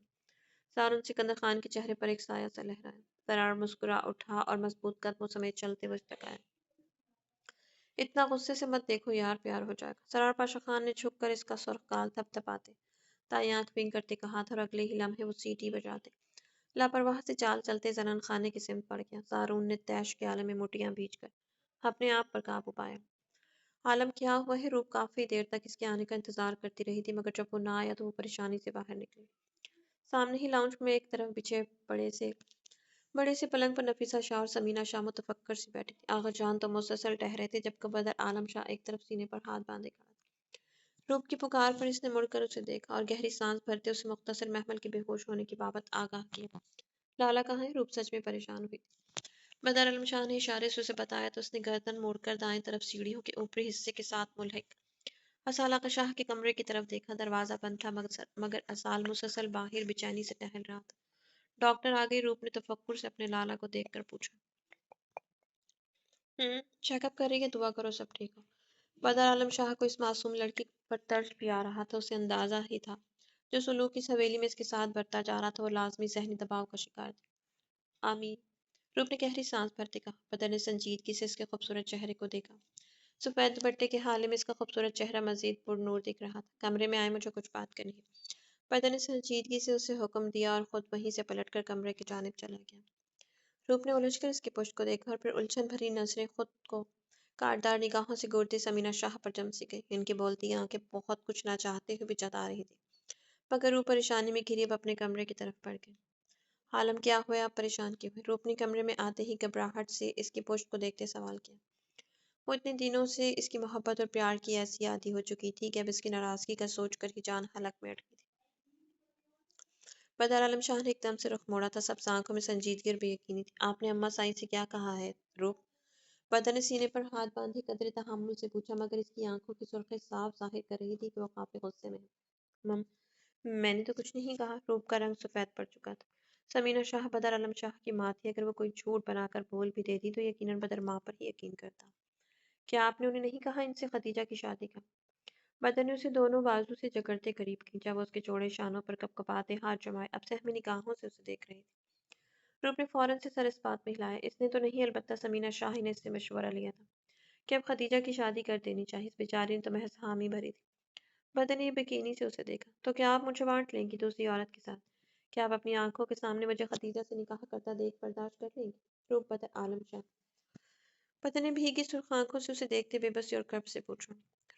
زارون سکندر خان کے چہرے پر ایک سایہ سا لہرایا، زرار مسکرا اٹھا اور مضبوط قدموں سمیت چلتے ہوئے تک آیا۔ اتنا غصے سے مت دیکھو یار، پیار ہو جائے گا۔ زرار پاشا خان نے جھک کر اس کا سرخ گال تھپ تھپاتے تائیں آنکھ بند کرتے کہا تھا اور اگلے ہی لمحے وہ سیٹی بجاتے لاپرواہ سے چال چلتے زنان خانے کی سمت بڑھ گیا۔ زارون نے تیش کے عالم میں مٹیاں بھیج کر اپنے آپ پر قابو پایا۔ عالم کیا ہوا ہے؟ روپ کافی دیر تک اس کے آنے کا انتظار کرتی رہی تھی، مگر جب وہ نہ آیا تو وہ پریشانی سے باہر نکلی۔ سامنے ہی لاؤنج میں ایک طرف بچھے بڑے سے پلنگ پر نفیسہ شاہ اور سمینہ شاہ متفکر سی بیٹھی تھی۔ آغا جان تو مسلسل ٹہرے تھے، جبکہ بدر عالم شاہ ایک طرف سینے پر ہاتھ باندھے کھڑا تھا۔ روپ کی پکار پر اس نے مڑ کر اسے دیکھا اور گہری سانس بھرتے اسے مختصر محمل کے بے ہوش ہونے کی بابت آگاہ کیا۔ لالا کہاں ہے؟ روپ سچ میں پریشان ہوئی تھی۔ بدر عالم شاہ نے اشارے سے اسے بتایا تو اس نے گردن موڑ کر دائیں طرف سیڑھیوں کے اوپری حصے کے ساتھ ملحق اسال شاہ کے کمرے کی طرف دیکھا۔ دروازہ بند تھا، مگر اسال مسلسل باہر بے چینی سے ٹہل رہا تھا۔ ڈاکٹر آ گئی؟ روپ نے تفکر سے اپنے لالا کو دیکھ کر پوچھا۔ چیک اپ کر رہی ہے، دعا کرو سب ٹھیک ہو۔ بدر عالم شاہ کو اس معصوم لڑکی پر ترس بھی آ رہا تھا۔ اسے اندازہ ہی تھا جو سلوک اس حویلی میں اس کے ساتھ برتا جا رہا تھا وہ لازمی ذہنی دباؤ کا شکار تھی۔ آمین، روپ نے گہری سانس بھرتے کہا۔ بدر نے سنجیدگی سے اس کے خوبصورت چہرے کو دیکھا۔ سفید دوپٹے کے حالے میں اس کا خوبصورت چہرہ مزید پر نور دکھ رہا تھا۔ کمرے میں آئے، مجھے کچھ بات کرنی ہے۔ بدر نے سنجیدگی سے اسے حکم دیا اور خود وہیں سے پلٹ کر کمرے کی جانب چلا گیا۔ روپ نے الجھ کر اس کی پشت کو دیکھا اور پھر الجھن بھری نظریں خود کو کاٹدار نگاہوں سے گھورتی سمینہ شاہ پر جم سی گئی۔ ان کی بولتی آنکھیں بہت کچھ نہ چاہتے ہوئے بھی جتا رہی تھی، مگر روپ پریشانی میں گھری اب اپنے کمرے کی طرف بڑھ گئے۔ عالم کیا ہوا ہے؟ آپ پریشان کیوں ہوئے؟ روپ نے کمرے میں آتے ہی گھبراہٹ سے اس کی پشت کو دیکھتے سوال کیا۔ وہ اتنے دنوں سے اس کی محبت اور پیار کی ایسی عادی ہو چکی تھی کہ اب اس کی ناراضگی کا سوچ کر ہی جان حلق میں اٹکی تھی۔ بدر عالم شاہ نے ایک دم سے رخ موڑا تھا، سب آنکھوں میں سنجیدگی اور بے یقینی تھی۔ آپ نے اماں سائیں سے کیا کہا ہے روپ؟ بدر نے سینے پر ہاتھ باندھے قدرے تحمل سے پوچھا، مگر اس کی آنکھوں کی سرخی صاف ظاہر کر رہی تھی کہ وہ کافی غصے میں ہے۔ میں نے تو کچھ نہیں کہا۔ روپ کا رنگ سفید پڑ چکا تھا۔ سمینہ شاہ بدر عالم شاہ کی ماں تھی، اگر وہ کوئی جھوٹ بنا کر بول بھی دیتی تو یقیناً بدر ماں پر ہی یقین کرتا۔ کیا آپ نے انہیں نہیں کہا ان سے خدیجہ کی شادی کا؟ بدر نے اسے دونوں بازو سے جگڑتے قریب کھینچا۔ وہ اس کے چوڑے شانوں پر کپ کپاتے ہاتھ جمائے اب سہمی نگاہوں سے اسے دیکھ رہی تھی۔ روپ نے فوراً سے سر اس بات پہ ہلایا۔ اس نے تو نہیں، البتہ سمینہ شاہ ہی نے اس سے مشورہ لیا تھا کہ اب خدیجہ کی شادی کر دینی چاہیے۔ اس بیچاری نے تو محض حامی بھری تھی۔ بدر نے بے یقینی سے اسے دیکھا۔ تو کیا آپ مجھے بانٹ لیں گی دوسری عورت کے ساتھ؟ کیا آپ اپنی آنکھوں کے سامنے مجھے خدیجہ سے نکاح کرتا دیکھ برداشت کر لیں گی؟ روپ بدر عالم شاہ بدر نے بھیگی سرخ آنکھوں سے اسے دیکھتے بے بسی اور کرب سے پوچھا۔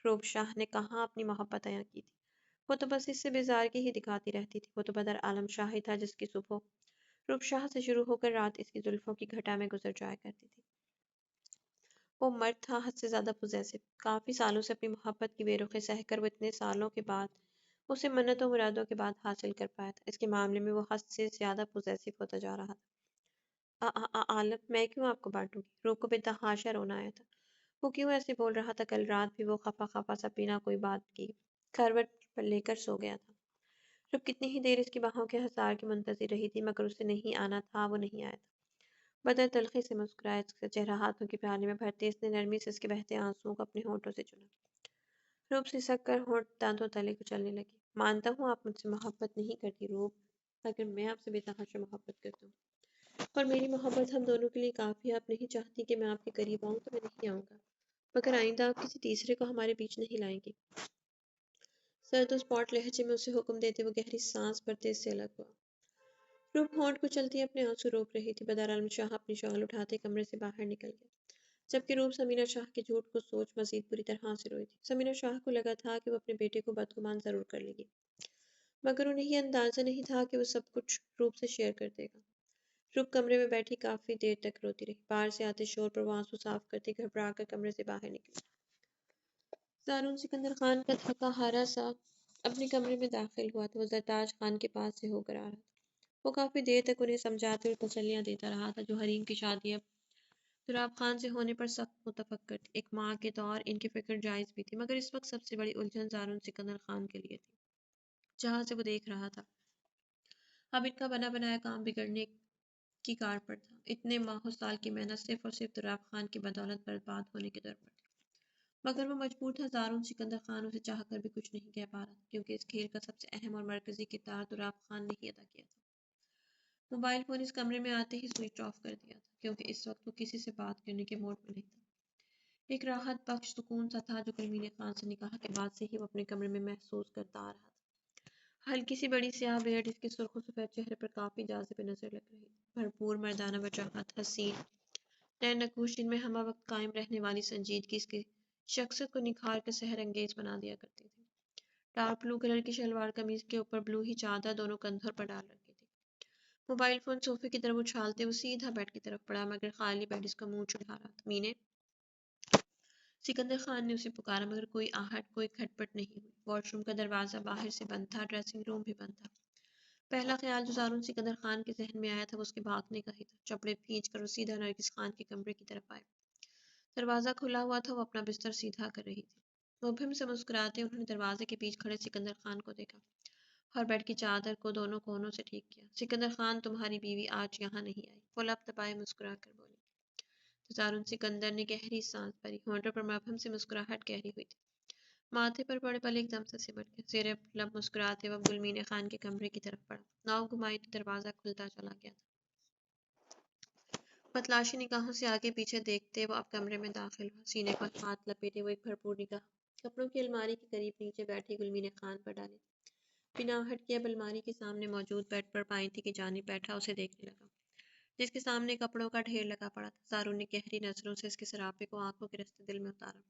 روپ شاہ نے کہاں اپنی محبت عیاں کی تھی؟ وہ تو بس اس سے بیزارگی ہی دکھاتی رہتی تھی۔ وہ تو بدر عالم شاہ ہی تھا جس کی صبح روپ شاہ سے شروع ہو کر رات اس کی زلفوں کی گھٹا میں گزر جایا کرتی تھی۔ وہ مرد تھا حد سے زیادہ پوزیسو۔ کافی سالوں سے اپنی محبت کی بے رخی سہ کر وہ اتنے سالوں کے بعد اسے منتوں مرادوں کے بعد حاصل کر پایا تھا۔ اس کے معاملے میں وہ حد سے زیادہ پوزیسو ہوتا جا رہا تھا۔ عالم، میں کیوں آپ کو بانٹوں گی؟ روپ کو بے تحاشا رونا آیا تھا۔ وہ کیوں ایسے بول رہا تھا؟ کل رات بھی وہ خفا خفا سا بنا کوئی بات کی کروٹ پر لے کر سو گیا تھا۔ روپ کتنی ہی دیر اس کی باہوں کے حصار کی منتظر رہی تھی، مگر اسے نہیں آنا تھا، وہ نہیں آیا تھا۔ بدر تلخی سے مسکرایا، اس کا چہرہ ہاتھوں کی پیالی میں بھرتے اس نے نرمی سے اس کے بہتے آنسوؤں کو اپنے ہونٹوں سے چنا۔ روپ سسک کر ہونٹ دانتوں تلے کچلنے لگی۔ مانتا ہوں آپ مجھ سے محبت نہیں کرتی روپ، مگر میں آپ سے بے تحاشا محبت کرتا ہوں، اور میری محبت ہم دونوں کے لیے کافی ہے۔ آپ نہیں چاہتی کہ میں آپ کے قریب آؤں تو میں نہیں آؤں گا۔ مگر آئندہ آپ کسی تیسرے کو ہمارے بیچ نہیں لائیں گی۔ سرد و اسپاٹ لہجے میں اسے حکم دیتے وہ گہری سانس بھرتے اس سے الگ ہوا۔ روح ہونٹ کو چلتی اپنے آنسو روک رہی تھی۔ بدرعلم شاہ اپنی شال اٹھاتے کمرے سے باہر نکل گیا، جبکہ روح سمینہ شاہ کے جھوٹ کو سوچ مزید بری طرح سے روئی تھی۔ سمینہ شاہ کو لگا تھا کہ وہ اپنے بیٹے کو بدگمان ضرور کر لے گی، مگر انہیں یہ اندازہ نہیں تھا کہ وہ سب کچھ روح سے شیئر کر دے گا۔ روح کمرے میں بیٹھی کافی دیر تک روتی رہی۔ باہر سے آتے شور پر وہ آنسو صاف کرتی گھبرا کر کمرے سے باہر نکلی۔ زارون سکندر خان کا تھکا ہارا سا اپنے کمرے میں داخل ہوا تو وہ زرتاج خان کے پاس سے ہو کر آ رہا تھا۔ وہ کافی دیر تک انہیں سمجھاتے اور تسلیاں دیتا رہا تھا جو حریم کی شادی اب تراب خان سے ہونے پر سخت متفکر تھی۔ ایک ماں کے طور ان کی فکر جائز بھی تھی، مگر اس وقت سب سے بڑی الجھن زارون سکندر خان کے لیے تھی، جہاں سے وہ دیکھ رہا تھا اب ان کا بنا بنایا کام بگڑنے کی کار پر تھا۔ اتنے ماہ و سال کی محنت صرف اور صرف تراب خان کی بدولت برباد ہونے کے در پر تھی، مگر وہ مجبور تھا۔ زارون سکندر خان اسے چاہ کر بھی کچھ نہیں کہہ پا رہا تھا، کیونکہ اس کھیل کا سب سے اہم اور مرکزی کردار تراب خان نے ہی ادا کیا تھا۔ موبائل فون اس کمرے میں آتے ہی سوئچ آف کر دیا تھا، کیونکہ اس وقت وہ کسی سے بات کرنے کے موڈ میں نہیں تھا۔ ایک راحت بخش سکون سا تھا جو کلمین خان سے نکاح کے بعد سے ہی وہ اپنے کمرے میں محسوس کرتا آ رہا تھا۔ ہلکی سی بڑی سیاہ بیئرڈ اس کے سرخ و سفید چہرے پر کافی جاذب نظر لگ رہی تھی۔ بھرپور مردانہ وجاہت، حسین نین نقوش جن میں ہمہ وقت قائم رہنے والی سنجیدگی اس کی شخصیت کو نکھار کر سحر انگیز بنا دیا کرتی تھی۔ ڈارک بلو کلر کی شلوار قمیض کے اوپر بلو ہی چادر دونوں کندھوں پر ڈال رکھی تھی۔ موبائل فون صوفے کی طرف اچھالتے وہ سیدھا بیڈ کی طرف پڑا، مگر خالی بیڈ اس کا منہ چڑھا رہا تھا۔ مینے سکندر خان نے اسے پکارا، مگر کوئی آہٹ، کوئی کھٹ پٹ نہیں ہوئی۔ واش روم کا دروازہ باہر سے بند تھا، ڈریسنگ روم بھی بند تھا۔ پہلا خیال جو زارون سکندر خان کے ذہن میں آیا تھا وہ اس کے بھاگنے کا ہی تھا۔ چپڑے کھینچ کر وہ سیدھا نرگس خان کے کمرے کی طرف آئے۔ دروازہ کھلا ہوا تھا، وہ اپنا بستر سیدھا کر رہی تھی۔ مبہم سے مسکراتے انہوں نے دروازے کے بیچ کھڑے سکندر خان کو دیکھا اور بیڈ کی چادر کو دونوں کونوں سے ٹھیک کیا۔ سکندر خان، تمہاری بیوی آج یہاں نہیں آئی، وہ لب دبائے مسکرا کر بولی۔ تو زارون سکندر نے گہری سانس بھری، ہونٹوں پر مبہم سے مسکراہٹ گہری ہوئی تھی، ماتھے پر بڑے پل ایک دم سے سمٹ گئے۔ زیر لب مسکراتے وہ گلمین خان کے کمرے کی طرف بڑھا، ناؤ گھمائی تو دروازہ کھلتا چلا گیا تھا۔ متلاشی نگاہوں سے آگے پیچھے دیکھتے وہ اب کمرے میں داخل ہوا۔ سینے پر ہاتھ لپیٹے وہ ایک بھرپور نگاہ کپڑوں کی الماری کے قریب نیچے بیٹھی گلمین خان پر ڈالے، بنا ہٹ کے اب الماری کے سامنے موجود بیڈ پر پائنتی کی جانب بیٹھا اسے دیکھنے لگا، جس کے سامنے کپڑوں کا ڈھیر لگا پڑا تھا۔ زارون نے گہری نظروں سے اس کے سراپے کو آنکھوں کے رستے دل میں اتارا۔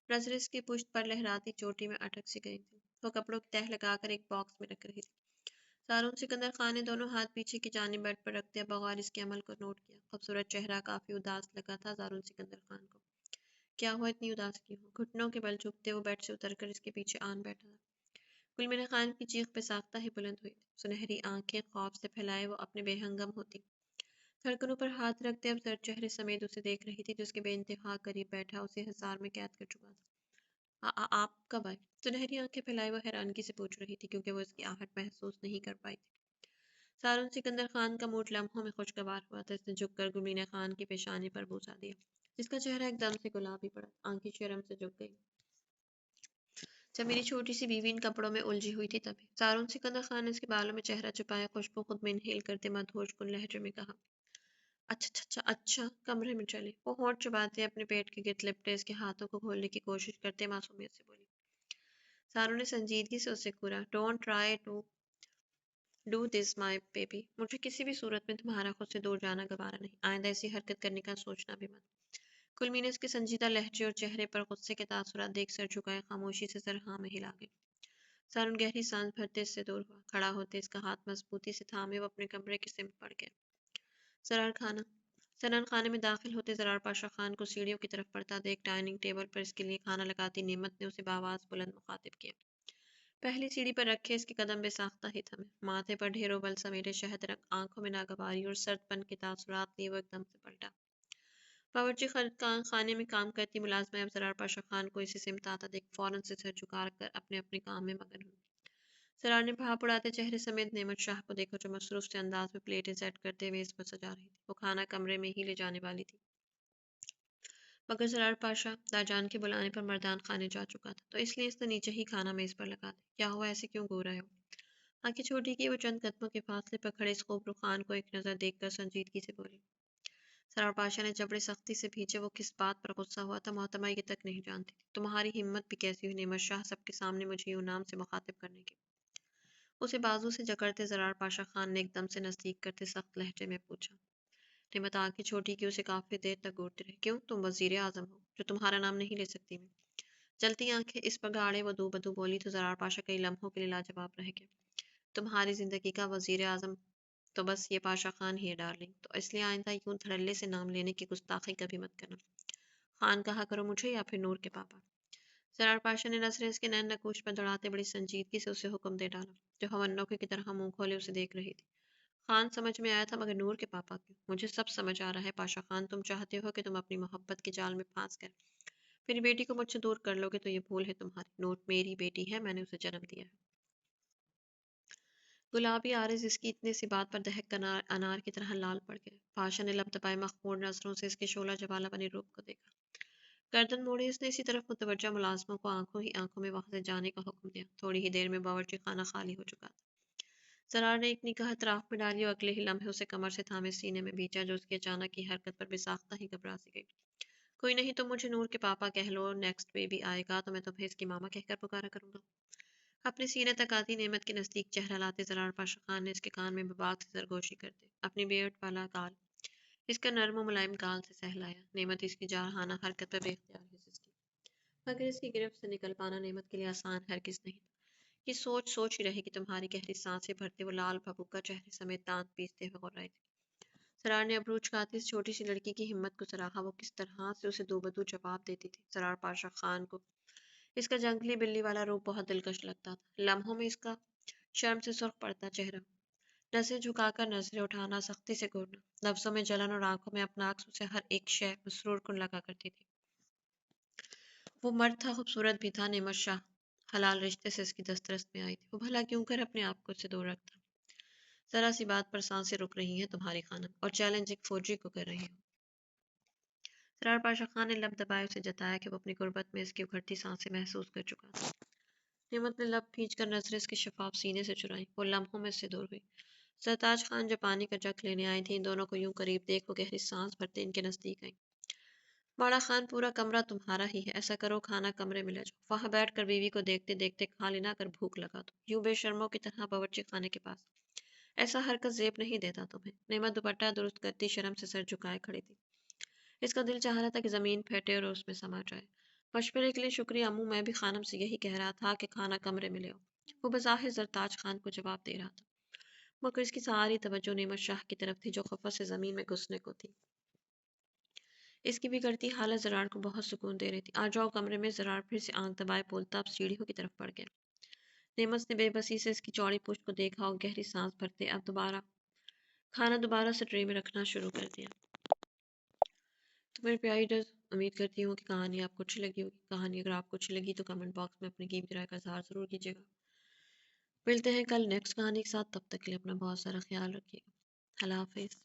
نظریں اس کی پشت پر لہراتی چوٹی میں اٹک سی گئی تھی، وہ کپڑوں کی تہہ لگا کر ایک باکس میں رکھ رہی تھی۔ زارون سکندر خان نے دونوں ہاتھ پیچھے کی جانب بیڈ پر رکھتے بغور اس کے عمل کو نوٹ کیا۔ خوبصورت چہرہ کافی اداس لگا تھا زارون سکندر خان کو۔ کیا ہوا، اتنی اداس کیوں ہو؟ گھٹنوں کے بل جھکتے وہ بیڈ سے اتر کر اس کے پیچھے آن بیٹھا تھا۔ گلمین خان کی چیخ بے ساختہ ہی بلند ہوئی تھی، سنہری آنکھیں خوف سے پھیلائے وہ اپنے بے ہنگم ہوتی دھڑکنوں پر ہاتھ رکھتے اب زرد چہرے سمیت اسے دیکھ رہی تھی جو اس کے بے انتہا قریب بیٹھا اسے حصار میں قید کر چکا تھا۔ آپ کب آئے؟ سنہری آنکھیں پھیلائے وہ حیرانگی سے پوچھ رہی تھی، کیونکہ وہ اس کی آہٹ محسوس نہیں کر پائی تھی۔ زارون سکندر خان کا موڈ لمحوں میں خوشگوار ہوا تھا۔ اس نے جھک کر گلمین خان کی پیشانی پر بوسہ دیا، جس کا چہرہ ایک دم سے گلابی پڑا، آنکھیں شرم سے جھک گئی۔ جب میری چھوٹی سی بیوی ان کپڑوں میں الجھی ہوئی تھی تبھی۔ زارون سکندر خان نے اس کے بالوں میں چہرہ چھپائے خوشبو خود میں انہیل کرتے مدہوش کن لہجے میں کہا، اچھا کمرے میں چلے۔ وہ ہونٹ چباتے اپنے پیٹ کے گرد لپٹے اس کے ہاتھوں کو کھولنے کی کوشش کرتے معصومیت سے بولی۔ زارون نے سنجیدگی سے اسے گھورا، don't try to do this my baby, مجھے کسی بھی صورت میں تمہارا خود سے دور جانا گوارا نہیں، آئندہ ایسی حرکت کرنے کا سوچنا بھی مت۔ گلمین نے اس کے سنجیدہ لہجے اور چہرے پر غصے کے تاثرات دیکھ سر جھکائے خاموشی سے سر ہاں میں ہلا گئی۔ زارون گہری سانس بھرتے اس سے دور ہوا، کھڑا ہوتے اس کا ہاتھ مضبوطی سے تھامے وہ اپنے کمرے کی سمت بڑھ گیا۔ زرار خانے میں داخل ہوتے زرار پاشا خان کو سیڑھیوں کی طرف بڑھتا دیکھ ڈائننگ ٹیبل پر اس کے لیے کھانا لگاتی نعمت نے اسے بآواز بلند مخاطب کیا۔ پہلی سیڑھی پر رکھے اس کے قدم بے ساختہ ہی تھمے، ماتھے پر ڈھیروں بل سمیٹے شہد رنگ آنکھوں میں ناگواری اور سرد پن کے تاثرات لیے وہ ایک دم سے پلٹا۔ باورچی خانے میں کام کرتی ملازمہ اب زرار پاشا خان کو اسی سمت آتا دیکھ فوراً سے سر جھکا کر اپنے کام میں مگن ہوئی۔ زرار نے بھاپ اڑاتے چہرے سمیت نعمت شاہ کو دیکھا جو مصروف سے انداز میں پلیٹیں سیٹ کرتے میز پر سجا رہی تھی۔ وہ کھانا کمرے میں ہی لے جانے والی تھی، مگر زرار پاشا داجان کے بلانے پر مردان خانے جا چکا تھا، تو اس لیے اس نے نیچے ہی کھانا میز پر لگا دیا۔ کیا ہوا، ایسے کیوں گھور رہے ہو؟ آنکھیں چھوٹی کی وہ چند قدموں کے فاصلے پر کھڑے اس خوبرو خان کو ایک نظر دیکھ کر سنجیدگی سے بولی۔ سرار پاشا نے جبڑے سختی سے بھیجے. وہ کس بات پر غصہ ہوا تھا محتمہ یہ تک نہیں جانتی تھی. تمہاری ہمت بھی کیسی ہوئی نعمت شاہ سب کے سامنے مجھے یوں نام سے مخاطب کرنے کی؟ اسے بازو سے جکڑتے زرار پاشا خان نے ایک دم سے نزدیک کرتے سخت لہجے میں پوچھا. نعمت آنکھیں چھوٹی کی اسے کافی دیر تک گھورتی رہی. کیوں؟ تم وزیر اعظم ہو جو تمہارا نام نہیں لے سکتی میں؟ چلتی آنکھیں اس پر گاڑے وہ دو بدو بولی تو زرار پاشا کئی لمحوں کے لیے لاجواب رہ گیا. تمہاری زندگی کا وزیر اعظم تو بس یہ پاشا خان ہی ہے ڈارلنگ، تو اس لیے آئندہ یوں دھڑلے سے نام لینے کی گستاخی کبھی مت کرنا. خان کہا کرو مجھے یا پھر نور کے پاپا. سرار پاشا نے نظریں اس کے نین نقوش پر دوڑاتے بڑی سنجیدگی سے اسے حکم دے ڈالا، جو ہونوں کی طرح منہ کھولے اسے دیکھ رہی تھی. خان سمجھ میں آیا تھا مگر نور کے پاپا کیوں؟ مجھے سب سمجھ آ رہا ہے پاشا خان، تم چاہتے ہو کہ تم اپنی محبت کے جال میں پھانس کر میری بیٹی کو مجھ سے دور کر لو گے، تو یہ بھول ہے تمہاری. نور میری بیٹی ہے، میں نے اسے جنم دیا ہے. گلابی عارض اس کی اتنی سی بات پر دہک کر انار کی طرح لال پڑ گئے. پاشا نے لب دبائے مخمور نظروں سے اس کے شعلہ جوالا بنی روپ کو دیکھا. گردن موڑی اس نے اسی طرف متوجہ ملازموں کو آنکھوں ہی آنکھوں میں وہاں سے جانے کا حکم دیا. تھوڑی ہی دیر میں باورچی خانہ خالی ہو چکا تھا. سرار نے ایک نگاہ اطراف میں ڈالی اور اگلے ہی لمحے اسے کمر سے تھامے سینے میں بیچا، جو اس کی اچانک کی حرکت پر بے ساختہ ہی گھبرا سی گئی. کوئی نہیں، تم مجھے نور کے پاپا کہہ لو. نیکسٹ بیبی آئے گا تو میں تمہیں اس کی ماما کہہ کر پکارا کروں گا. اپنے سینے تک آتی نعمت کے نزدیک چہرہ لاتے زرار پاشا خان نے اس کے کان میں بباغ سے سرگوشی کرتے اپنی بیئرڈ والا گال اس کا نرم و ملائم گال سے سہلایا. نعمت اس کی جارحانہ حرکت پر بے اختیار ہنس کی، مگر اس کی گرفت سے نکل پانا نعمت کے لیے آسان ہرگز نہیں تھا. یہ سوچ ہی رہی کہ تمہاری گہری سانسیں بھرتے وہ لال بھبوکا چہرے سمیت دانت پیستے ہوئے غر رہے تھے. سرار نے ابروچ کھاتے اس چھوٹی سی لڑکی کی ہمت کو سراہا. وہ کس طرح سے اسے دو بدو جواب دیتی تھی. سرار پاشا خان کو اس کا جنگلی بلی والا روپ بہت دلکش لگتا تھا. لمحوں میں اس کا شرم سے سرخ پڑتا چہرہ، نظریں جھکا کر نظریں اٹھانا، سختی سے گھورنا، لفظوں میں جلن اور آنکھوں میں اپنا عکس اسے ہر ایک شے مسرور کن لگا کرتی تھی. وہ مرد تھا، خوبصورت بھی تھا. نعمت شاہ حلال رشتے سے اس کی دسترس میں آئی تھی. وہ بھلا کیوں کر اپنے آپ کو اس سے دور رکھتا؟ ذرا سی بات پر سانسیں رک رہی ہیں تمہاری خانم، اور چیلنج ایک فوجی کو کر رہی ہوں. سرار پاشا خان نے لب دبائے اسے جتایا کہ وہ اپنی غربت میں اس کی اکھڑتی سانسیں محسوس کر چکا تھا. نعمت نے لب کھینچ کر نظریں اس کے شفاف سینے سے چرائیں. وہ لمحوں میں اس سے دور ہوئی. سرتاج خان جو پانی کا جگ لینے آئی تھی، ان دونوں کو یوں قریب دیکھ وہ گہری سانس بھرتے ان کے نزدیک آئیں. باڑا خان، پورا کمرہ تمہارا ہی ہے. ایسا کرو کھانا کمرے میں لے جاؤ. وہاں بیٹھ کر بیوی کو دیکھتے دیکھتے کھا لینا اگر بھوک لگا تو. یوں بے شرموں کی طرح باورچی خانے کے پاس. ایسا حرکت زیب نہیں دیتا تمہیں. نعمت دوپٹہ درست کرتی شرم سے سر جھکائے کھڑی تھی. اس کا دل چاہ رہا تھا کہ زمین پھیٹے اور اس میں سما جائے. مشورے کے لیے شکریہ امو، میں بھی خانم سے یہی کہہ رہا تھا کہ کھانا کمرے میں لے آؤ. وہ بظاہر زرتاج خان کو جواب دے رہا تھا، مگر اس کی ساری توجہ نعمت شاہ کی طرف تھی جو خفت سے زمین میں گھسنے کو تھی. اس کی بگڑتی حالت زرار کو بہت سکون دے رہی تھی. آ جاؤ کمرے میں. زرار پھر سے آنکھ دبائے بولتا اب سیڑھیوں کی طرف بڑھ گیا. نعمت نے بے بسی سے اس کی چوڑی پشت کو دیکھا اور گہری سانس بھرتے اب کھانا دوبارہ سے ٹرے میں رکھنا شروع کر دیا. تو میرے پیاری ڈرز، امید کرتی ہوں کہ کہانی آپ کو اچھی لگی ہوگی. کہانی اگر آپ کو اچھی لگی تو کمنٹ باکس میں اپنی قیمتی رائے کا اظہار ضرور کیجیے گا. ملتے ہیں کل نیکسٹ کہانی کے ساتھ. تب تک کے لیے اپنا بہت سارا خیال رکھیے گا. اللہ حافظ.